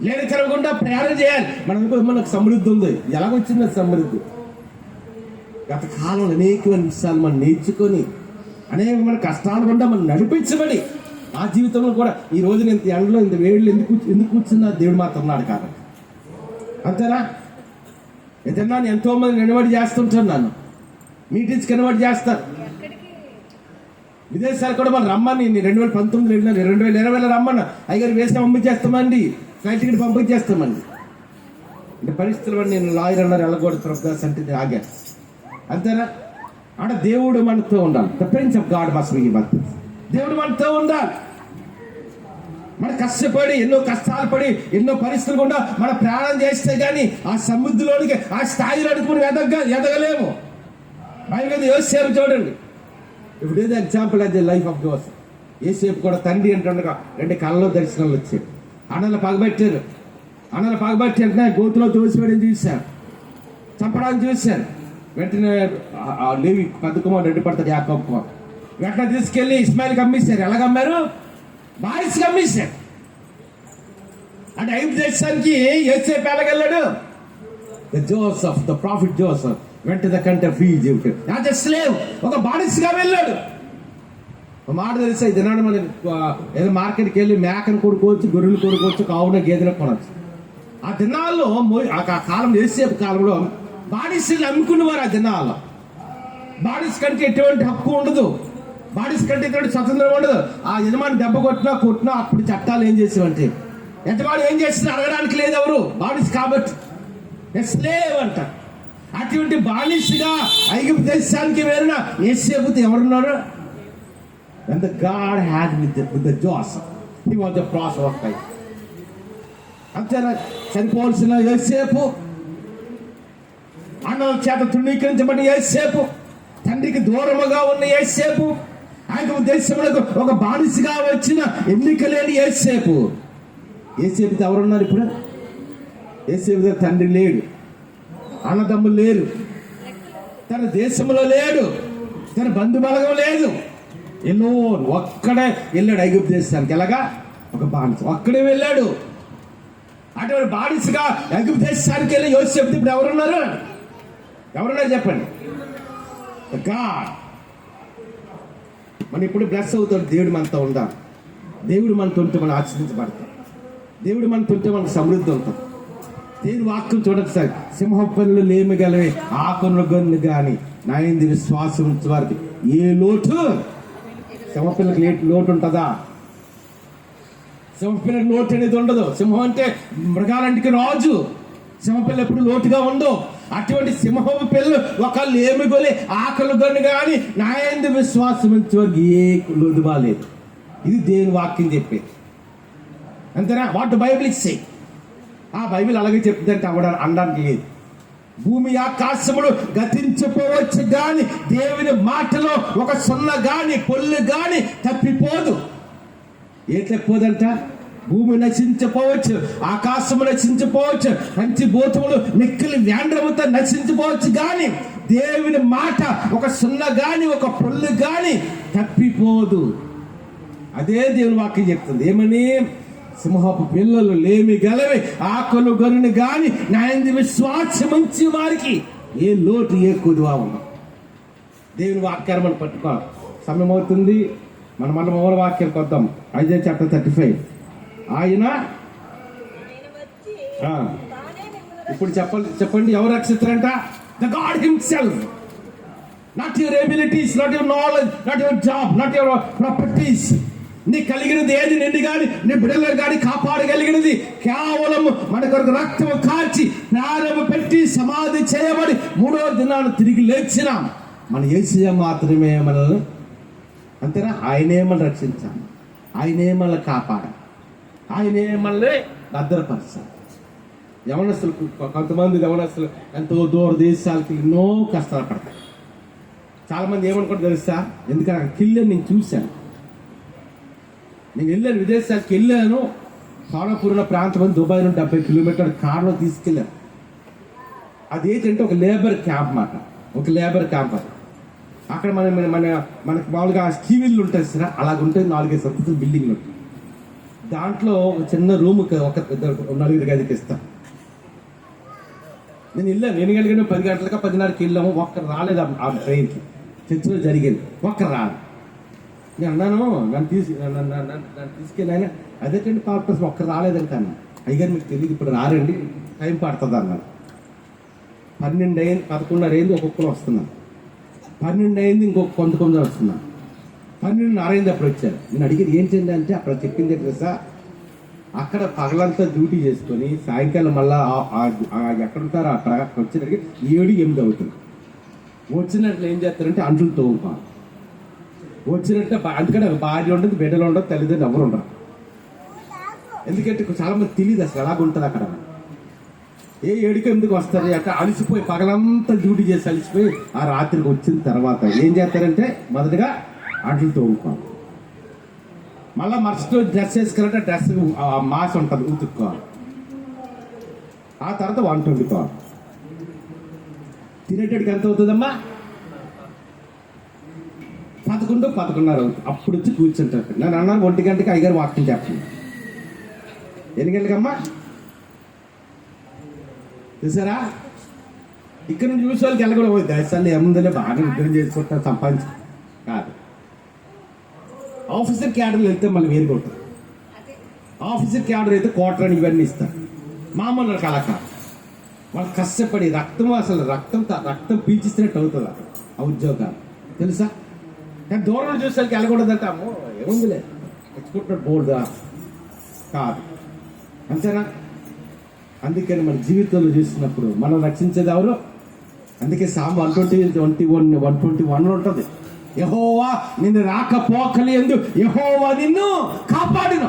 లేని కలగకుండా ప్రయాణం చేయాలి. మనకు సమృద్ధి ఉంది. ఎలాగొచ్చింది సమృద్ధి? గత కాలంలో అనేకమైన విషయాలు మనం నేర్చుకొని అనేకమైన కష్టాలు కూడా మనం నడిపించబడి ఆ జీవితంలో కూడా ఈ రోజు నేను ఎండలో ఇంత వేళ్ళు ఎందుకు కూర్చున్నా దేవుడు మాత్రం ఉన్నాడు కాబట్టి. అంతేనా? ఏదన్నా ఎంతో మంది నిలబడి చేస్తుంటాను, నన్ను మీటింగ్స్ కనబడి చేస్తారు. విదేశాలు కూడా మనం రమ్మని 2019 2020 రమ్మన్నా అయ్యారు వేసిన పంపించేస్తామండి, ఫ్లైట్ టికెట్ పంపించేస్తామండి. అంటే పరిస్థితులు బట్టి నేను లాయర్ అన్నారు వెళ్ళకూడదు ప్రభుదాస్ అంటే ఆగాను. అంతేనా? అంటే దేవుడు మనతో ఉండాలి. The prince of God must be with us. దేవుడు మనతో ఉండాలి. మన కష్టపడి ఎన్నో కష్టాలు పడి ఎన్నో పరిస్థితులు కూడా మన ప్రయాణం చేస్తే కానీ ఆ సముద్రంలోనికి ఆ స్థాయిలోనికి మనం ఎదగలేము. బైబిల్ యోసేపు చూడండి. ఇప్పుడు ఏదో ఎగ్జాంపుల్ అది లైఫ్ ఆఫ్ జోసెఫ్. యోసేపు కూడా తండ్రి అంటుండగా 2 కళ్ళలో దర్శనాలు వచ్చాయి. అన్నలు పగబెట్టి అంటే గోతులో తోసివేయడం చూశారు, చంపడానికి చూశారు. వెంటనే లేవి పెద్ద కుమారుడు అడ్డుపడతాడు, యాకోబు కుమారుడు. వెంటనే తీసుకెళ్లి ఇస్మాయిల్కి అమ్మేశారు. ఎలాగమ్మారు? బానిసకి అమ్మేశారు. అంటే ఐగుప్తు దేశానికి యోసేపు ఎలాగెళ్ళాడు? జోసెఫ్, ద ప్రాఫిట్ జోసెఫ్ వెంట the country of Egypt as a slave, ఒక బానిసగా వెళ్ళాడు. మాట తెలిసి తినాడు. మనం ఏదో మార్కెట్కి వెళ్ళి మేకను కొనుక్కోవచ్చు, గొర్రెలు కొనుక్కోవచ్చు, కావున గేదెలకు కొనవచ్చు. ఆ దినాల్లో ఆ కాలం యోసేపు కాలంలో బానిసలు అమ్ముకునేవారు. ఆ దినాల్లో బానిస కంటే ఎటువంటి హక్కు ఉండదు, బానిస కంటే ఎటువంటి స్వతంత్రం ఉండదు. ఆ యజమాని దెబ్బ కొట్టినా అప్పుడు చట్టాలు ఏం చేసేవంటే యజమాని ఏం చేసినా అడగడానికి లేదు ఎవరు, బానిస కాబట్టి. స్లేవ్ అంట. అటువంటి బానిసగా ఐగుప్తు దేశానికి వెళ్ళిన యోసేపుతో ఎవరున్నారు? And the God had with the Joseph. He was the prophet of life. అంతేనా? చనిపోవాల్సిన యోసేపు, అన్నల చేత తృణీకరించబడిన యోసేపు, తండ్రికి దూరముగా ఉన్న యోసేపు, ఐగుప్తు దేశంలో ఒక బానిసగా వచ్చిన ఎన్నిక లేని యోసేపు. యోసేపుతో ఎవరున్నారు ఇప్పుడు? యోసేపు తండ్రి లేడు, అన్నదమ్ములు లేరు, తన దేశంలో లేడు, తన బంధుబలగం లేదు. ఒక్కడే వెళ్ళాడు ఐగుప్తు దేశానికి. ఎలాగా? ఒక బానిస ఒక్కడే వెళ్ళాడు. అటువంటి బానిసగా ఐగుప్తు దేశానికి వెళ్ళి యోసేపు ఇప్పుడు ఎవరున్నారు చెప్పండి? గాడ్. మనం ఇప్పుడు బ్లెస్ అవుతాడు. దేవుడు మనతో ఉండాలి. దేవుడు మనతో ఉంటే మనం ఆశ్రయించబడతాం. దేవుడు మనతో ఉంటే మనకు సమృద్ధి అవుతాం. దేవుని వాక్యం చూడండి సార్. సింహ పనులు లేమిగలవే ఆకును గన్ను కానీ నాయంది విశ్వాసం ఉంచే వారికి ఏ లోటు. సింహపిల్లకి లోటు ఉంటుందా? సింహపిల్లకి లోటు అనేది ఉండదు. సింహం అంటే మృగాలంటికి రాజు. సింహపిల్ల ఎప్పుడు లోటుగా ఉండవు. అటువంటి సింహపు పిల్లలు ఒకళ్ళు ఏమి గొలి ఆకలి గన్ను కానీ నాయందు విశ్వాసం ఉంచే వారికి ఏ లోటు బాలేదు. ఇది దేవుని వాక్యం చెప్పేది. అంతేనా? వాట్ బైబిల్ ఇచ్చే ఆ బైబిల్ అలాగే చెప్తుందంటే అనడానికి లేదు. భూమి ఆకాశములు గతించిపోవచ్చు కానీ దేవుని మాటలో ఒక సున్న గాని పొల్లు గాని తప్పిపోదు. ఏ తప్పిపోదంట? భూమి నశించిపోవచ్చు, ఆకాశము నశించిపోవచ్చు, పంచభూతములు మిక్కిలి వ్యాండ్రముతో నశించిపోవచ్చు కానీ దేవుని మాట ఒక సున్న గాని ఒక పొల్లు గాని తప్పిపోదు. అదే దేవుని వాక్యం చెప్తుంది. ఏమని? సింహపు పిల్లలు లేమి గలవి ఆకలు గనుని గాని నాయందు విశ్వాసముంచి వారికి ఏ లోటు ఏ కుదువా ఉన్నాం. దేవుని వాక్యాన్ని మనం పట్టుకోవాలి. సమయం అవుతుంది. మనం మూల వాక్యానికి వద్దాం. Isaiah chapter 35. ఆయన ఇప్పుడు చెప్పండి ఎవరు రక్షిస్తారంట? The God himself. Not your abilities, not your knowledge, not your job, not your properties. నీ కలిగినది ఏది నిన్ను కానీ నీ బిడ్డలను కానీ కాపాడగలిగినది కేవలం మన కొరకు రక్తము కార్చి ప్రారంభ పెట్టి సమాధి చేయబడి 3వ దినాన్ని తిరిగి లేచినాం. మన యేసయ్య మాత్రమే మనల్ని, అంతేనా? ఆయనే మనల్ని రక్షించాలి, ఆయనే మనల్ని కాపాడాలి, ఆయనే మనల్ని భద్రపరచాలి. యవనస్తులు కొంతమంది యవనస్తులు ఎంతో దూర దేశాలకి ఎన్నో కష్టాలు పడతారు. చాలామంది ఏమనుకుంటారు తెలుసా? ఎందుకంటే అక్కడ కిల్లని నేను చూశాను. నేను వెళ్ళాను, విదేశాలకు వెళ్ళాను, సోలాపూర్ ఉన్న ప్రాంతం అని దుబాయ్ నుండి 70 కిలోమీటర్ల కార్లో తీసుకెళ్ళారు. అదేంటంటే ఒక లేబర్ క్యాంప్ మాట, ఒక లేబర్ క్యాంప్ అది. అక్కడ మనకి మామూలుగా స్టీవిల్లు ఉంటాయి సార్, అలాగుంటే 4-5 సంతస్తుల బిల్డింగ్లు ఉంటాయి. దాంట్లో ఒక చిన్న రూమ్ ఒక 4 గదికి ఇస్తాను. నేను వెళ్ళాను 8 గంటలకి 10 గంటలకి 10:30కి వెళ్ళాము. ఒక్కరు రాలేదు ఆ ట్రైన్కి. చర్చిలో జరిగింది, ఒక్కరు రాదు. నేను అన్నాను, నన్ను తీసుకెళ్ళి ఆయన అదేంటండి పర్పస్ ఒక్కరు రాలేదంటాను. అయ్యారు మీకు తెలియదు, ఇప్పుడు రారండి, టైం పడుతుంది అన్నాను. 12 అయింది, 11:30 అయింది, ఒక్కొక్కరు వస్తున్నాను. 12 అయింది, ఇంకొక కొంత వస్తున్నాను. 12:30 అయింది, అప్పుడు వచ్చారు. నేను అడిగేది ఏంటండి అంటే అక్కడ చెప్పింది తెలుసా, అక్కడ పగలంతా డ్యూటీ చేసుకొని సాయంకాలం మళ్ళా ఎక్కడ ఉంటారో అక్కడ వచ్చేసరికి 7-8 అవుతుంది. వచ్చినట్లు ఏం చేస్తారంటే అంట్లు తోముకోవాలి. వచ్చినట్టే అందుకని భార్య ఉండదు, బిడ్డలు ఉండదు, తల్లిదండ్రులు ఎవరు ఉండరు. ఎందుకంటే చాలా మంది తెలియదు అసలు ఎలాగుంటుంది అక్కడ. 7-8 వస్తారు అక్కడ అలసిపోయి పగలంతా డ్యూటీ చేసి అలసిపోయి ఆ రాత్రికి వచ్చిన తర్వాత ఏం చేస్తారంటే మొదటగా అంట్లు తోముకోవాలి. మళ్ళీ మరుసటి డ్రెస్ వేసుకున్నట్టే డ్రెస్ మాస్ ఉంటుంది, ఉతుక్కోవాలి. ఆ తర్వాత వంట వండుకోవాలి. తినేటడికి ఎంత అవుతుందమ్మా? 11-11:30 అవుతుంది. అప్పుడు వచ్చి కూర్చుంటారు. నేను అన్నాను 1 గంటకి అయ్యగారు వాక్యం చెప్పండి. ఎన్ని గంటలకమ్మా చూసారా? ఇక్కడ నుంచి చూసే వాళ్ళకి వెళ్ళ కూడా పోయి దేశాల్లో ఏముందలే బాగా ఉద్యోగం చేసుకుంటారు, సంపాదించు కాదు. ఆఫీసర్ క్యాడర్లు వెళ్తే మళ్ళీ వేరు కొడతారు. ఆఫీసర్ క్యాడర్ అయితే క్వార్టర్ ఇవన్నీ ఇస్తారు. మామూలు కళాకారు వాళ్ళు కష్టపడి అసలు రక్తం పీల్చిస్తున్నట్టు అవుతుంది అక్కడ ఆ ఉద్యోగాలు తెలుసా. కానీ దూరం చూసేసరికి వెళ్ళకూడదంటే అమ్మో ఏముందిలే తెచ్చుకుంటున్నాడు బోర్డు కాదు, అంతేనా? అందుకని మన జీవితంలో చూసినప్పుడు మనం రక్షించేది ఎవరు? అందుకే సామ్ 121 ఉంటుంది. యెహోవా నిన్ను రాకపోకలి యందు యెహోవా నిన్ను కాపాడిన.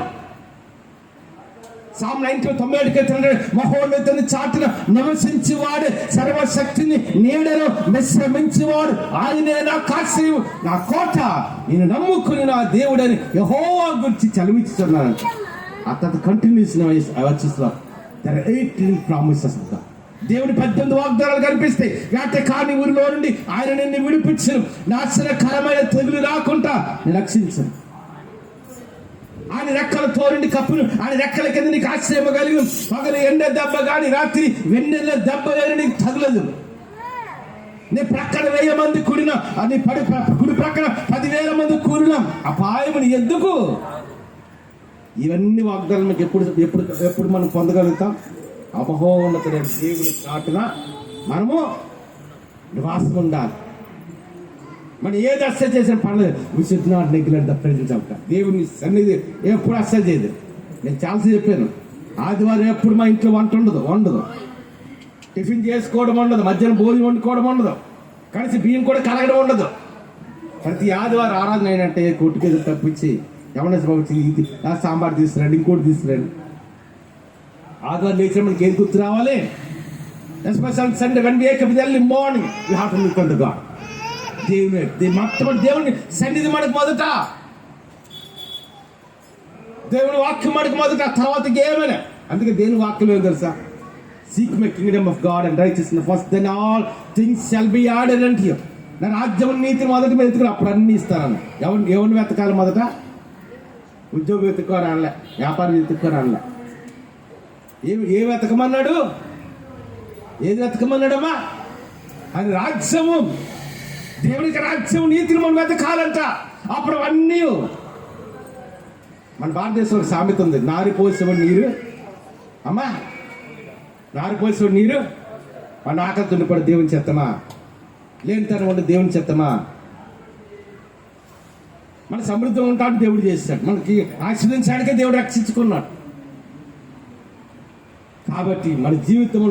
సామ్ 90 మహోన్నతుని చాటున నివసించేవాడు, సర్వశక్తిని నీడలో విశ్రమించేవాడు, ఆయనే నా కాశ్రయం, నా కోట, నేను నమ్ముకుని నా దేవుడని యెహోవా గురించి చదివిస్తున్నాను. అతను continuous వచ్చిస్తున్నారు. There are 18 promises of God. దేవుని 18 వాగ్దానాలు కనిపిస్తాయి. వేట కాని ఊరిలో నుండి ఆయన నిన్ను విడిపించను, నాశనకరమైన తెగులు రాకుండా రక్షించను. ఆయన రెక్కల తోరుండి కప్పును, ఆయన రెక్కల కింద నీకు ఆశ్రయం కలిగి, పగలు ఎండ దెబ్బ కానీ రాత్రి వెన్నెల దెబ్బ కానీ నీకు తగలదు. నీ ప్రక్కన 1000 మంది కూడినా, నీ కుడి ప్రక్కన 10,000 మంది కూడినా అపాయముని ఎందుకు? ఇవన్నీ వాగ్దానాలు మీకు ఎప్పుడు మనం పొందగలుగుతాం? అమహోన్నతుడైన దేవుని చాటున మనము నివాసం ఉండాలి. మనం ఏది అస్సలు చేసిన పర్లేదు. We should not neglect the presence of God. దేవుని సన్నిధి ఎప్పుడు అస్సలు చేయదు. నేను చాలాసేపు చెప్పాను, ఆదివారం ఎప్పుడు మా ఇంట్లో వంట ఉండదు, టిఫిన్ చేసుకోవడం ఉండదు, మధ్యాహ్నం భోజనం వండుకోవడం ఉండదు, కలిసి బియ్యం కూడా కలగడం ఉండదు. ప్రతి ఆదివారం ఆరాధన అయినట్టే కొట్టుకేది తప్పించి ఎవరైనా పంపించి సాంబార్ తీసుకురండి, ఇంకోటి తీసుకురండి. ఆదివారం లేచిన మనకి ఏం గుర్తు రావాలి? Special Sunday when we wake up early morning we have to look at God. దేవుని సన్నిధి మనకు మొదట, దేవుని వాక్యం మనకు మొదట, తర్వాత ఏమైనా. అందుకే దేవుని వాక్యం ఏం తెలుసా? Seek my kingdom of God and righteousness first, then all things shall be added unto you. నా రాజ్యం నీతిని మొదట మీరు వెతుకుని అప్పుడు అన్ని ఇస్తారన్న. ఎవరిని వెతకాలి? మొదట ఉద్యోగం వెతుక్కోని అనలే, వ్యాపారం వెతుక్కోని అనలే. ఏ వెతకమన్నాడు? ఏది వెతకమన్నాడమ్మా? అది రాజ్యము, దేవునికి రాజ్యం, నీతిని మనం వెతకాలంట. అప్పుడు అన్నీ. మన భారతదేశంలో సామెత ఉంది, నారిపోసేవాడు నీరు అమ్మా, నారిపోసేవాడు నీరు మన ఆకలి తుండిపడి దేవుని చెత్తమా, లేని తరం ఉండి దేవుని చెత్తమా. మన సమృద్ధం ఉంటాడు దేవుడు చేస్తాడు, మనకి ఆశీర్వదించడానికే దేవుడు రక్షించుకున్నాడు. కాబట్టి మన జీవితం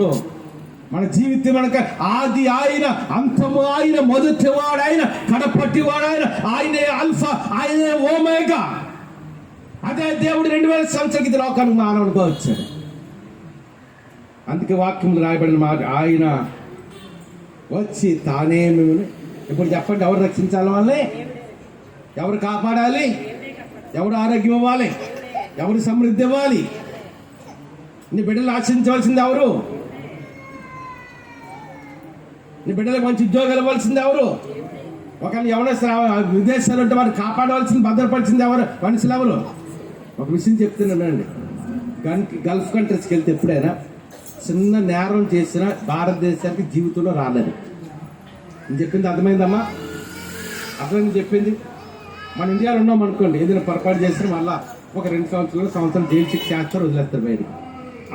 మనకు ఆది ఆయన, అంతము ఆయన, మొదటివాడు ఆయన, కడపట్టివాడు ఆయన, ఆయనే అల్ఫా, ఆయనే ఓమేగా. అదే దేవుడు 2000 సంవత్సరాల క్రితం లోకానికి మానవునిగా వచ్చాడు. అందుకే వాక్యంలో రాయబడిన మాట, ఆయన వచ్చి తానే మిమ్మల్ని, ఇప్పుడు చెప్పండి, ఎవరు రక్షించాలి? వాళ్ళని ఎవరు కాపాడాలి? ఎవరు ఆరోగ్యం ఇవ్వాలి? ఎవరు సమృద్ధి ఇవ్వాలి? నీ బిడ్డలు ఆశించవలసింది ఎవరు? నీ బిడ్డలకు మంచి ఉద్యోగాలు ఇవ్వాల్సింది ఎవరు? ఒకవేళ ఎవరైనా విదేశాలు ఉంటే వారు కాపాడవలసింది, భద్రపరిచింది ఎవరు? మనుషులు ఎవరు? ఒక విషయం చెప్తున్నానండి, గల్ఫ్ కంట్రీస్కి వెళ్తే ఎప్పుడైనా చిన్న నేరం చేసిన భారతదేశానికి జీవితంలో రాలేదు. నేను చెప్పింది అర్థమైందమ్మా? అర్థమైంది చెప్పింది. మన ఇండియాలో ఉన్నాం అనుకోండి, ఏదైనా పొరపాటు చేస్తే మళ్ళీ ఒక 2 సంవత్సరాలు జైలు శిక్ష చేస్తారు, వదిలేస్తారు బయటికి.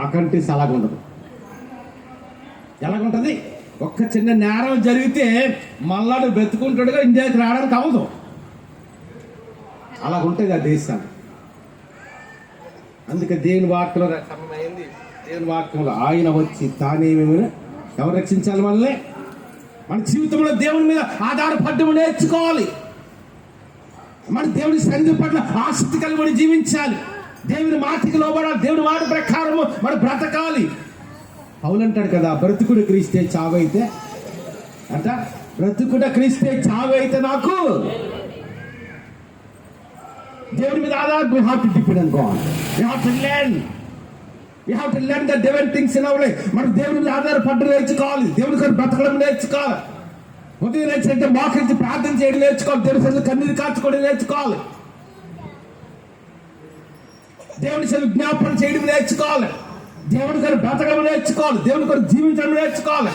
ఆ కంట్రీస్ అలాగుండదు. ఎలాగుంటుంది? ఒక్క చిన్న నేరం జరిగితే మళ్ళా నువ్వు బ్రతుకుంటాడుగా ఇండియాకి రావడానికి అవ్వదు. అలాగుంటుంది ఆ దేశాలు. అందుకే దేవుని వాక్యంలో సమయమైంది. దేవుని వాక్యంలో ఆయన వచ్చి తానేమేమి ఎవరు రక్షించాలి? మనల్ని మన జీవితంలో దేవుని మీద ఆధారపడడం నేర్చుకోవాలి. మన దేవుని సన్నిధి పట్ల ఆసక్తి కలిగి జీవించాలి. దేవుని మాటకి లోబడాలి. దేవుని మాట ప్రకారము మనం బ్రతకాలి. పౌలు అంటాడు కదా, బ్రతుకుడు క్రీస్తే చావైతే అంట, బ్రతుకుడు క్రీస్తే చావైతే నాకు. దేవుని మీద ఆధార we have to depend on God. We have to learn. We have to learn the different things in our life. మనం దేవుని మీద ఆధారపడడం నేర్చుకోవాలి. దేవుని కొరకు బ్రతకడం నేర్చుకోవాలి. ఉదయం లేచి మోకరించి ప్రార్థన చేయడం నేర్చుకోవాలి. దేవుని సన్నిధిలో కన్నీరు కార్చుకోవడం నేర్చుకోవాలి. దేవుని సన్నిధిలో జ్ఞాపకం చేయడం నేర్చుకోవాలి. దేవుని కొరకు బ్రతకడం నేర్చుకోవాలి. దేవుని కొరకు జీవించడం నేర్చుకోవాలి.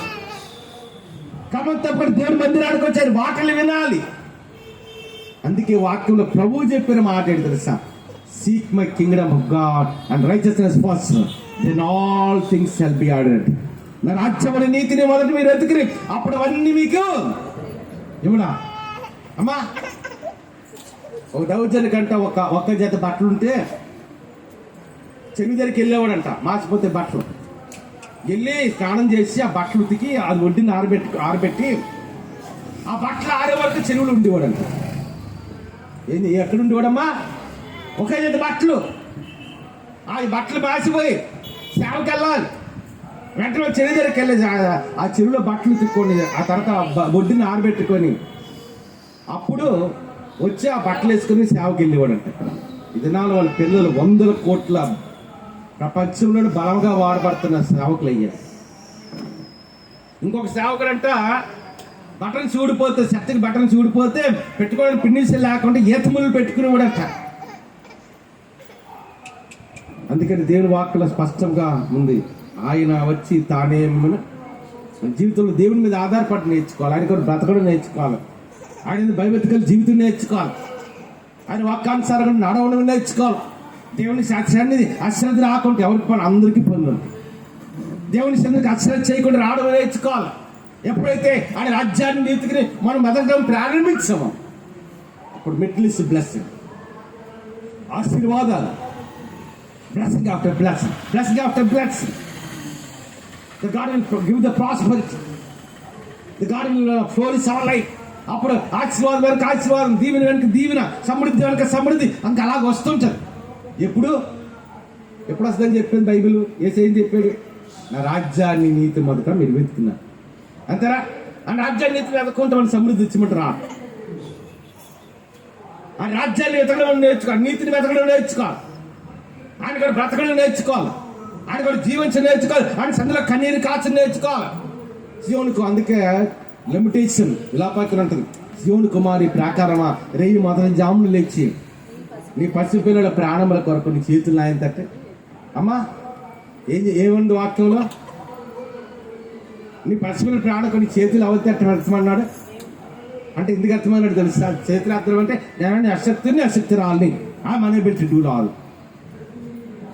క్రమం తప్పకుండా దేవుని మందిరానికి వచ్చారు, వాక్యాలు వినాలి. అందుకే వాక్యంలో ప్రభువు చెప్పిన మాట ఏంటి తెలుసా? Seek my kingdom of God and righteousness first, then all things shall be added. నా రాజ్యముని నీతిని మొదట మీరు వెతికిరి, అప్పుడు అవన్నీ మీకు ఇవ్వడా. అమ్మా, ఒక దౌర్జన్యకంట ఒక్క జత బట్టలు ఉంటే చెవి దగ్గరికి వెళ్ళేవాడంట, మాసిపోతే బట్టలు. వెళ్ళి స్నానం చేసి ఆ బట్టలు ఉతికి అది ఒడ్డిని ఆరబెట్టి ఆ బట్టలు ఆరే వరకు చెరువులు ఉండేవాడంట. ఏంది ఎక్కడ ఉండేవాడమ్మా? ఒకే జత బట్టలు. ఆ బట్టలు మాసిపోయి సేవకి వెళ్ళాలి. వెంటనే చెరువు దగ్గరికి వెళ్ళేసి ఆ చెరువులో బట్టలు ఉతుక్కొని ఆ తర్వాత ఒడ్డిని ఆరబెట్టుకొని అప్పుడు వచ్చి ఆ బట్టలు వేసుకొని సేవకి వెళ్ళేవాడంట. ఈ దినాలు వాళ్ళ పిల్లలు 100 కోట్ల ప్రపంచంలో బలంగా వాడబడుతున్న సేవకులు అయ్యారు. ఇంకొక సేవకుడంట బట్టలు చూడిపోతే, శక్తికి బట్టలు చూడిపోతే పెట్టుకోవడానికి పిన్నిసి లేకుండా ఈతములు పెట్టుకునేవాడంట. అందుకని దేవుని వాక్యంలో స్పష్టంగా ఉంది, ఆయన వచ్చి తానే జీవితంలో దేవుని మీద ఆధారపడి నేర్చుకోవాలి. ఆయన కూడా బ్రతకడం నేర్చుకోవాలి. ఆయన భయభక్తులు జీవితం నేర్చుకోవాలి. ఆయన వాక్యానుసారంగా నడవడం నేర్చుకోవాలి. దేవుని సన్నిధి అశ్రద్ధ రాకుండా ఎవరికి పని, అందరికీ పనులు. దేవుని సన్నిధికి అశ్రద్ధ చేయకుండా రావడం నేర్చుకోవాలి. ఎప్పుడైతే ఆయన రాజ్యాన్ని నీతికి మనం మెదగడం ప్రారంభించామో అప్పుడు మిడిల్ ఈస్ట్ బ్లెస్సింగ్, ఆశీర్వాదాలు, blessing after blessing, blessing after blessing. The God will give the prosperity. The God will flourish our life. అప్పుడు ఆశీర్వాదం వెనక ఆశీర్వాదం, దీవెన వెనక దీవెన, సమృద్ధి వెనక సమృద్ధి, ఇంకా అలాగ వస్తుంటుంది. ఎప్పుడు వస్తుందని చెప్పింది బైబిల్. ఏం చెప్పాడు? నా రాజ్యాన్ని నీతి మొదట మీరు వెతుకున్నారు అంతేరా. ఆ రాజ్యాన్ని నీతి వెతకుంటే మన సమృద్ధి ఇచ్చిమంటారా? ఆ రాజ్యాన్ని వెతకడం నేర్చుకోవాలి, నీతిని వెతకడం నేర్చుకోవాలి, ఆయన కూడా బ్రతకడం నేర్చుకోవాలి, ఆయన కూడా జీవించడం నేర్చుకోవాలి, ఆయన సందులో కన్నీరు కాచడం నేర్చుకోవాలి. సియోనుకు అందుకే లిమిటేషన్ విలాపాత్ర ఉంటుంది. సియోను కుమారి ప్రాకారమా, రేయి మొదటి జాములు లేచి నీ పసిపిల్లల ప్రాణముల కొరకు నీ చేతులు ఆయన తట్టే. అమ్మా, ఏముంది వాక్యంలో? నీ పసిపిల్లల ప్రాణం నీ చేతులు అవతట్టు అర్థమన్నాడు. అంటే ఎందుకు అర్థమన్నాడు తెలుసా? చేతులు అర్థం అంటే నేను అశక్తిని అశక్తిరాలని ఆ మన పెట్టి డూ ఆల్.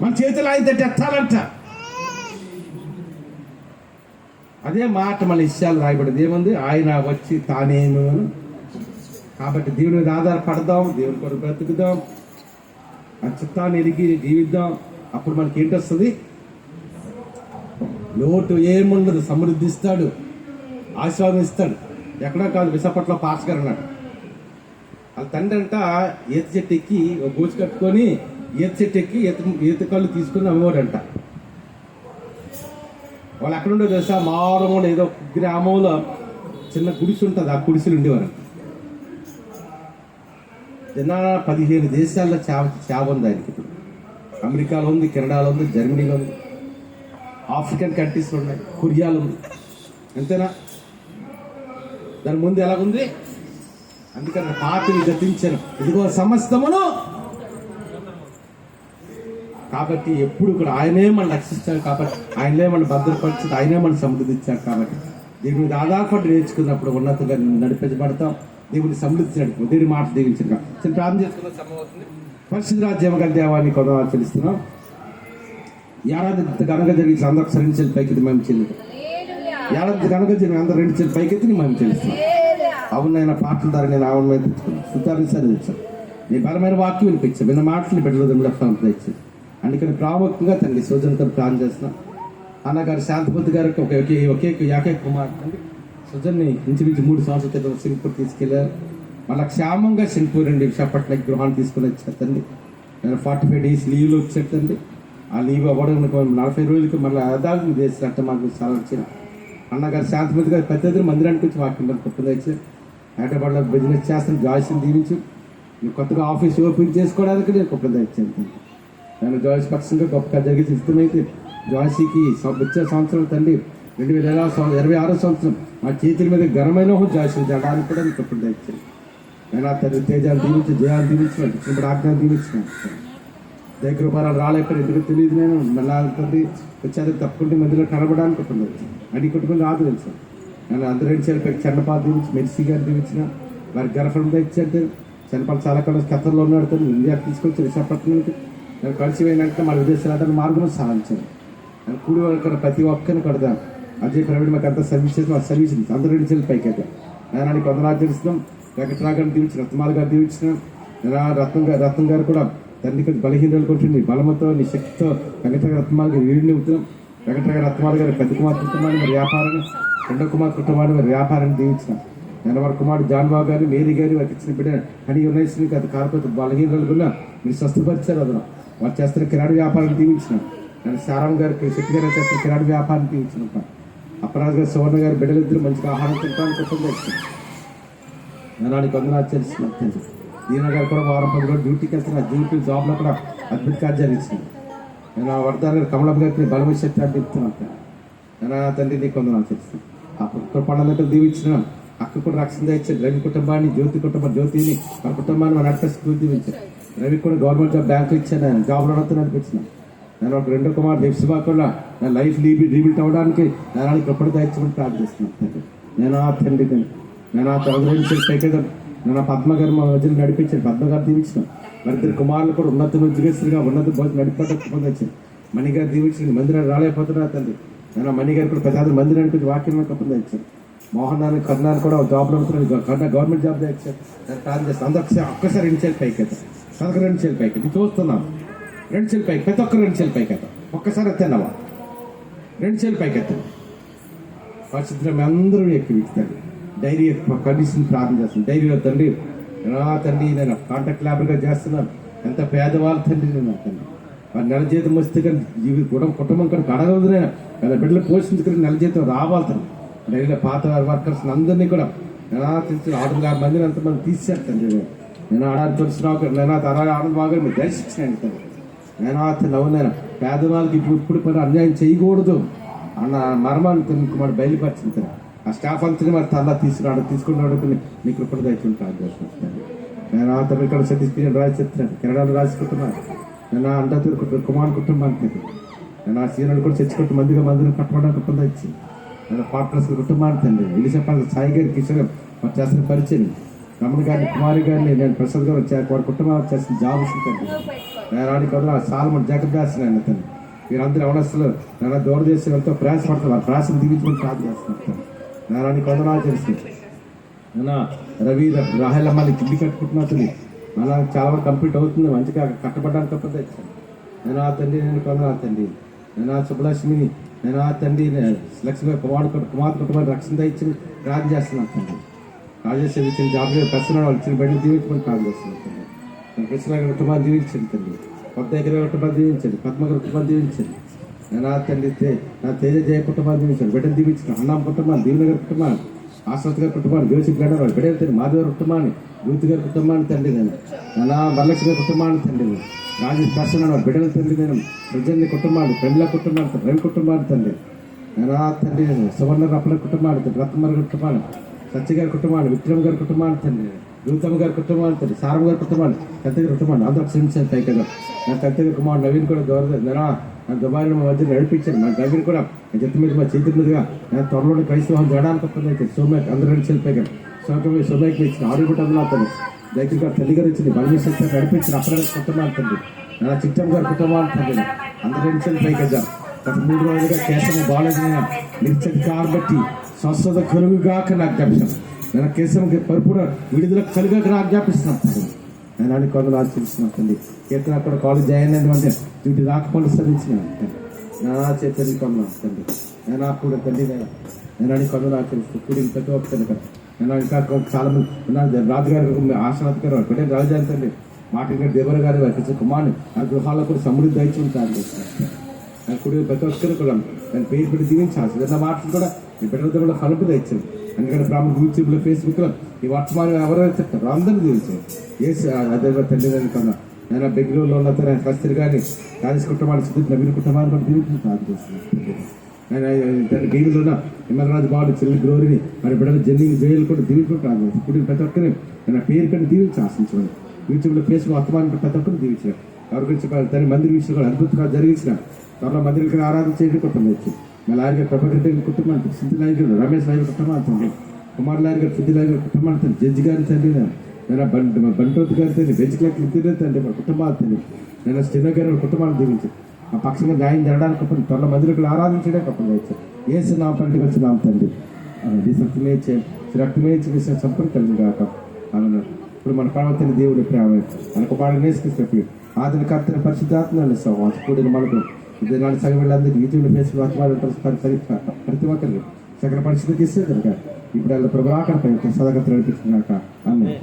మన చేతులు ఆయన తట్టి ఎత్తాలంట. అదే మాట మన విషయాలు రాయబడింది. ఏముంది? ఆయన వచ్చి తానేమో. కాబట్టి దేవుని మీద ఆధారపడదాం, దేవుని కొరకు బ్రతుకుదాం, ఆ చిత్తాన్ని ఎరిగి జీవిద్దాం. అప్పుడు మనకి ఏంటి వస్తుంది? లోటు ఏముండదు, సమృద్ధిస్తాడు, ఆశీర్వాదం ఇస్తాడు. ఎక్కడా కాదు, విశాఖపట్నంలో పాస్ గారు అన్నాడు. వాళ్ళ తండ్రి అంట ఈత చెట్టు ఎక్కి ఒక గోచి కట్టుకొని ఈత చెట్టు ఎక్కి ఈత కళ్ళు తీసుకుని అమ్మవాడంట. వాళ్ళు ఎక్కడుండో తెలుసా? మారుమూల ఏదో గ్రామంలో చిన్న గుడిసి ఉంటుంది, ఆ గుడిసెలు ఉండేవారు. 15 దేశాల్లో చేప ఉంది ఆయనకి. ఇప్పుడు అమెరికాలో ఉంది, కెనడాలో ఉంది, జర్మనీలో ఉంది. ఆఫ్రికన్ కంట్రీస్లో ఉన్నాయి, కొరియాలో ఉంది. అంతేనా? దాని ముందు ఎలాగుంది? అందుకని పాపిని గతించను, ఇదిగో సమస్తమును. కాబట్టి ఎప్పుడు కూడా ఆయనే మనం రక్షిస్తాడు, కాబట్టి ఆయనే మనం భద్రపరిచి ఆయనే మనం సమృద్ధి ఇచ్చాడు. కాబట్టి దేవుని మీద ఆధారపడి నేర్చుకున్నప్పుడు ఉన్నతగా నడిపించబడతాం. దేవుని సమృద్ధి నడుపు, దేవుని మాట దీవించగా ప్రార్థన చేసుకున్న సమయం అవుతుంది. పరిశుద్ధ రాజ్యం గల దేవాన్ని కొంత తెలుస్తున్నాం. ఏడాది గనక జరిగించి అందరూ సరించిన పైకి మేము చెల్లి ఏడాది కనుక జరిగిన అందరూ 2 చేతులు పైకెత్తి మేము చెల్లిస్తున్నాం. అవునైనా పాటల ద్వారా నేను ఆవును మీద తెచ్చుకున్నాను, సుతాన్ని సరిదించాను, నీ బలమైన వాక్యం వినిపించాను, విన్న మాటలు బిడ్డలు తెచ్చాను. అందుకని ప్రాముఖ్యంగా తండ్రి సృజనతో ప్రార్థన చేస్తున్నాం. అన్నగారు శాంతిపతి గారికి ఒకే ఏకైక కుమార్తె సృజన్ని ఇంచుమించు 3 సంవత్సరాల క్రితం సింగపూర్ తీసుకెళ్లారు. మళ్ళీ క్షేమంగా సింగపూర్ అండి విశాఖపట్నం గృహాన్ని తీసుకుని వచ్చేటండి. నేను 45 days లీవ్లో వచ్చేటండి. ఆ లీవ్ అవ్వడం 40 రోజులకి మళ్ళీ అదాలు చేసినట్టు మాకు చాలా వచ్చిన అన్నగారు శాంతిపతి గారు పెద్ద మందిరానికి వచ్చి వాక్యం గొప్పగా ఇచ్చారు. హైదరాబాద్లో బిజినెస్ చేస్తాను, జాయిస్ని దీవించు, నేను కొత్తగా ఆఫీస్ ఓపెన్ చేసుకోవడానికి నేను గొప్పగా ఇచ్చాను. నేను జాయిస్ పక్షంగా గొప్పగా జరిగి ఇష్టమైతే జాయిసీకి వచ్చే సంవత్సరం తండ్రి 2026 సంవత్సరం మా చేతుల మీద ఘనమైన జాయిస్ జరగడానికి కూడా మీకు గొప్పగా ఇచ్చాను. నేను తండ్రి తేజాన్ని దీవించి, జయాన్ని దీవించినాను, ఇప్పుడు ఆజ్ఞాన్ని దీవించినాను. దైకృపారాలు రాలేకపోతే ఎందుకు తెలియదు. నేను మళ్ళీ తండ్రి వచ్చేది తప్పకుండా మధ్యలో కనబడానికి ఉంటుంది, అడిగి కొట్టుకుని రాదు తెలుసు. నేను అందరూ చెన్నపాలు దీవించి, మెర్సీ గారు దీవించిన, వారి గర్భంలో ఇచ్చారు. చెన్నపాలు చాలా కాలం ఖతర్లో ఉన్నాడు, ఇండియాకి తీసుకొచ్చి విశాఖపట్నానికి నేను కలిసి పోయినాక మన విదేశాలు మార్గం సాధించాను. నేను కూడి ఇక్కడ ప్రతి ఒక్కరిని కొడతాను. అజయ్ ప్రవీణ్ మాకు అంతా సర్వీస్ చేసి మా సర్వీస్ అందరూ 2 చేతులు పైకి అయితే నేను కొందరు ఆచరిస్తున్నాం. వెంకట్రావు గారిని దీవించిన, రత్నాలు గారు దీవించిన, రత్నం గారు కూడా తండ్రికి బలహీనలు కొట్టింది బలముతో నీ శక్తితో వెంకటరావు రత్నాలు గారు వీడిని అవుతున్నాం. వెంకటరావు రత్నాలు గారు పెద్ద కుమార్ కుటుంబాన్ని మరి వ్యాపారాన్ని, రెండో కుమార్ కుటుంబాన్ని మరి వ్యాపారాన్ని దీవించిన. నేను వారి కుమారుడు జాన్బాబు గారు, మేరీ గారు వారికి ఇచ్చిన బిడ్డ హనీ యునైస్ని అది కాకపోతే బలహీనలు కూడా మీరు స్వస్థపరిచారు. అదనం వారు చేస్తున్న కిరాడి వ్యాపారాన్ని దీవించిన. నేను శారాం గారికి, శక్తి గారు చేస్తున్న కిరాడి వ్యాపారాన్ని దీవించిన. అప్పరాజు గారు, సువర్ణ గారు బిడ్డలిద్దరూ మంచిగా ఆహారం తింటాను కుటుంబం ఇచ్చాను. నేను కొందరు ఆచరిస్తున్నాను. దీన గారు కూడా వారం 10 రోజులు డ్యూటీకి వెళ్తున్నా, డ్యూటీ జాబ్లో కూడా అద్భుత కార్యాలు ఇచ్చింది. నేను వర్ధన్ గారు, కమలం గారికి బలమ శక్తి అని చెప్తున్నాను. నేను తండ్రి నీకు కొందరు ఆచరిస్తాను. అప్పుడు పండుగ దీవించిన, అక్క కూడా రక్షణ ఇచ్చాడు. రవి కుటుంబాన్ని, జ్యోతిని మన కుటుంబాన్ని మన అట్ట స్కూల్ దీవించాను. రవి కూడా గవర్నమెంట్ జాబ్ బ్యాంకులు ఇచ్చాను, నేను జాబ్లో నడిపించిన. నేను ఒక రెండో కుమార్ దేశభా కూడా నా లైఫ్ రీబిల్ట్ అవ్వడానికి నేను గొప్పటి దయచేమని ప్రార్థిస్తున్నాను. నేను ఆ తండ్రి నేను ఆ పైకి నేను పద్మ గారు మా మధ్యలో నడిపించాను. పద్మ గారు దీవించిన, వారిద్దరు కుమారులు కూడా ఉన్నత ఉద్యోగస్తులుగా ఉన్నత నడిపేటప్పుడు మణిగారు దీవించింది. మందిరాన్ని రాలేకపోతున్నా తండ్రి. నేను మణిగారు కూడా పెద్ద మందిరానికి వాక్యం కప్పంగా ఇచ్చాను. మోహన్ నాన్న కర్ణాన్ని కూడా జాబ్లో ఉంటున్నాను, గవర్నమెంట్ జాబ్ ఇచ్చాను. నేను ప్రార్థన చేస్తాను. అందరూ ఒక్కసారి 2 చేతులు పైకి అవుతాం, 2 చేతులు పైకి ఇది చూస్తున్నాం. 2 చేతులు పైకి, ప్రతి ఒక్కరు 2 చేతులు పైకి అవుతాం. ఒక్కసారి ఎత్తానవా 2 చేతులు పైకి ఎత్తాను. పరిశుద్ధం అందరూ ఎక్కి ఇస్తాడు. డైరీ కండిషన్ ప్రార్థన చేస్తాను. డైరీలో తండ్రి తండ్రి నేను కాంటాక్ట్ లేబర్గా చేస్తున్నాను. ఎంత పేదవాళ్ళ తండ్రి నేను తండ్రి. వారి నెల జీతం వస్తే కానీ కుటుంబం కానీ గడగదు. నేను వాళ్ళ బిడ్డలు పోషించుకుని నెల జీతం రావాలి. డైరీలో పాత వర్కర్స్ అందరినీ కూడా ఎలా తెలిసిన 6 మందిని అంతమంది తీసేశారు తండ్రి. నేను ఆడాలి తెలిసిన నేను ఆనంద బాగా మీరు దర్శించినాను తండ్రి. నేను నవ్వున్నాను. పేదవాళ్ళకి ఇప్పుడు పని అన్యాయం చేయకూడదు అన్న మర్మాన్ని తండ్రి బయలుపరిచింది. ఆ స్టాఫ్ అంతా మరి తల్లా తీసుకున్నాడు నీకు ఇప్పుడు దయచేసి చేస్తున్నాను. నేను అతను ఇక్కడ సతీష్ రాసి చెప్తున్నాను, కెనడాలో రాసుకుంటున్నాను. నేను అంటే కుమార్ కుటుంబానికి నేను ఆ సీనియర్ కూడా చర్చకొట్టు మందిని కట్టడానికి కుటుంబం ఇచ్చి నేను పార్ట్నర్స్ కుటుంబానికి తండ్రి వెళ్ళి చెప్పాలి. సాయి గారి కిషోర్ వారు చేసిన పరిచయం, రమణ గారిని, కుమారి గారిని, నేను ప్రసాద్ గారు వారి కుటుంబం చేసిన జాబ్ తండ్రి. నేను ఆడికి వదల సాల్మన్ జాగ్రత్త చేస్తున్నాను తండ్రి. వీరందరూ అవనస్తులు నేను దూరం చేసి ఎంతో ప్రయాసపడతాను. ఆ ప్రయాసం దిగించుకొని ప్రార్థన చేస్తున్నాను. నేను కొందరు తెలుస్తుంది. నేను రవి రాహెలమ్మని తిండి కట్టుకుంటున్నది మన చాలా వరకు కంప్లీట్ అవుతుంది. మంచిగా కట్టబడ్డానికి తప్పదే ఇచ్చాను. నేను ఆ తండ్రి, నేను కొందరు ఆ తండ్రి, నేను ఆ శుభలక్ష్మిని, నేను ఆ తండ్రి లక్ష్మి కుమార్ కుటుంబాన్ని రక్షణ ఇచ్చి ప్రార్థన చేస్తున్నాను తండ్రి. రాజేశ్వరి ఇచ్చిన జాబ్ ప్రశ్న వాళ్ళు ఇచ్చిన బయట దీవించమని ప్రార్థన చేస్తున్నాను తండ్రి. నేను కృష్ణ కుటుంబాన్ని దీవించండి తండ్రి. కొత్త దగ్గర కుటుంబాన్ని దీవించండి, పద్మగారి కుటుంబాన్ని దీవించండి. నేను ఆ తండ్రి నా తేజ జయ కుటుంబాన్ని దీవించాను, బిడ్డను దీవించాను. అన్నం కుటుంబాన్ని, దీవెనగర్ కుటుంబాన్ని, ఆశ్వత్ గారి కుటుంబాన్ని, జోసిఫ్ గారు వాడు బిడ్డలు తండ్రి, మాధవ గారి కుటుంబాన్ని, యూత్ గారి కుటుంబాన్ని తండ్రి నేను, నా వరలక్ష్మి గారి కుటుంబాన్ని తండ్రి నేను, రాజేష్ ప్రసన్న వాడు బిడ్డలు తండ్రి నేను, ప్రజల్ని కుటుంబాన్ని, పెండ్ల కుటుంబాన్ని, రవి కుటుంబాన్ని తండ్రి నా తండ్రి నేను, సువర్ణ రప్పల కుటుంబాన్ని తండ్రి, రత్నమర కుటుంబాన్ని, సత్య గారి కుటుంబాన్ని, విక్రమ్ గారి కుటుంబాన్ని తండ్రి, గౌతమ్ గారి కుటుంబాన్ని తండ్రి, సారం గారి కుటుంబాన్ని, కత్త గారి కుటుంబాన్ని అందరూ క్షమించాను పై కదా. నా కత్త గారి కుమారుడు నవీన్ కూడా గౌరవ నా దుబాయ్లో మా మధ్య నడిపించాను. మా నవీన్ కూడా చెత్త మీద మా చేతి మీదుగా నేను త్వరలో క్రైస్తవం జడానికి వస్తుంది. సోమేక్ అందరూ నడిచిపోయి సోకమే సోమేకి ఇచ్చిన ఆరోగ్యం అతను దగ్గర గారు తల్లి గారు ఇచ్చింది బలమేశ్వర నడిపించిన అప్పుడు కుటుంబాన్ని తండ్రి, నా చిట్టం గారి కుటుంబాన్ని తండ్రి అందరూ నడిచిపోయి కదా. గత 3 రోజులుగా కేశవ బాలజీన నిశ్చిత కాబట్టి స్వస్థత కలుగుగాక నాకు జ్ఞాపించాను. నేను కేశవంకి పరిపూర్ణ విడుదల కలుగాక నాకు జ్ఞాపిస్తున్నాను. నేను అని కొందరు ఆచరిస్తున్నాను తండ్రి. కీర్తన కూడా కాలేజ్ జాయిన్ అయినటువంటి వీటి రాకపోతే సరించిన నా చేతి కొన్నాను తండ్రి. నేను నాకు కూడా తండ్రి నేను అని కొందరు ఆచరిస్తూ కూడి ప్రతి ఒక్కరు కదా. నేను ఇంకా చాలా మంది ఉన్నారు. రాజుగారు ఆశనాథ్ గారు ఒకటే రాజు తండ్రి, మాటి గారు దేవర గారు వారికి కుమార్ని ఆ గృహాల్లో కూడా సమృద్ధి దయచేసి సాధిస్తారు. నాకు కూడా ప్రతి ఒక్కరు కూడా దాని పేరు పెట్టి దీవించాల్సింది. నా మాటలు కూడా మీ బిడ్డలతో కూడా కలుపు తెచ్చాను. ఎందుకంటే బ్రాహ్మణ యూట్యూబ్లో, ఫేస్బుక్లో ఈ వర్తమానం ఎవరైతే చెప్తారు అందరూ తెలిసారు. అదే తండ్రి కన్నా నేను బెంగళూరులో ఉన్న నేను కస్తూరి కానీ రాజేష్ కుటుంబాన్ని సిద్ధి నవీన్ కుటుంబాన్ని కూడా దీవించి సాధిస్తున్నాను. నేను గేగులో ఉన్న హిమరాజు బాబు చెల్లి గ్లోరిని మరి బిడ్డలు జైలు కూడా దీవించుకుంటాను. ఇప్పుడు ప్రతి ఒక్కరిని నేను పేరు కంటే దీవించి ఆశించమని యూట్యూబ్లో, ఫేస్బుక్ వర్తమానం ప్రతి ఒక్కరు దీవించారు. ఎవరి గురించి తన మందిర విషయంలో అద్భుతంగా జరిగించిన త్వరలో మందిరికి ఆరాధన చేయడం కుటుంబం మళ్ళీ ఆయన ప్రభాకర్ రెడ్డి కుటుంబానికి, సిద్ధి నాయక్ గారు, రమేష్ నాయక్ కుటుంబాన్ని తండ్రి, కుమార్ నాయక్ గారు, సిద్ధి నాయక్ గారు కుటుంబాన్ని తండ్రి, జడ్జి గారి తండ్రి నేను బంటోత్ గారి తండ్రి, బెంచ్ క్లర్క్ ఇద్దరు తండ్రి కుటుంబాలు తండ్రి నేను స్టెనో గారి కుటుంబాన్ని దీవించి ఆ పక్షంగా న్యాయం జరగడానికి త్వరలో మందిరికి ఆరాధించడం కుటుంబం వచ్చారు. ఏసు నా పండుగ వచ్చినాం తండ్రి. సత్యమే రక్తమే విషయం సంపూర్ణ కలిగి కాక అవును. ఇప్పుడు మన పర్వతని దేవుడి ప్రేమ మనకు పాడు నేర్చుకుని ఆదిని కర్తని పరిశుద్ధాత్మ కూడిన మనకు ఇదే నాడు సగం వెళ్ళేందుకు యూట్యూబ్లో ఫేస్బుక్ వర్తమానం ప్రతి ఒక్కరికి సకల పరిస్థితి ఇస్తే కనుక ఇప్పుడు వాళ్ళ ప్రభు ఆకలిపై సదగత నడిపిస్తున్నాక అన్నీ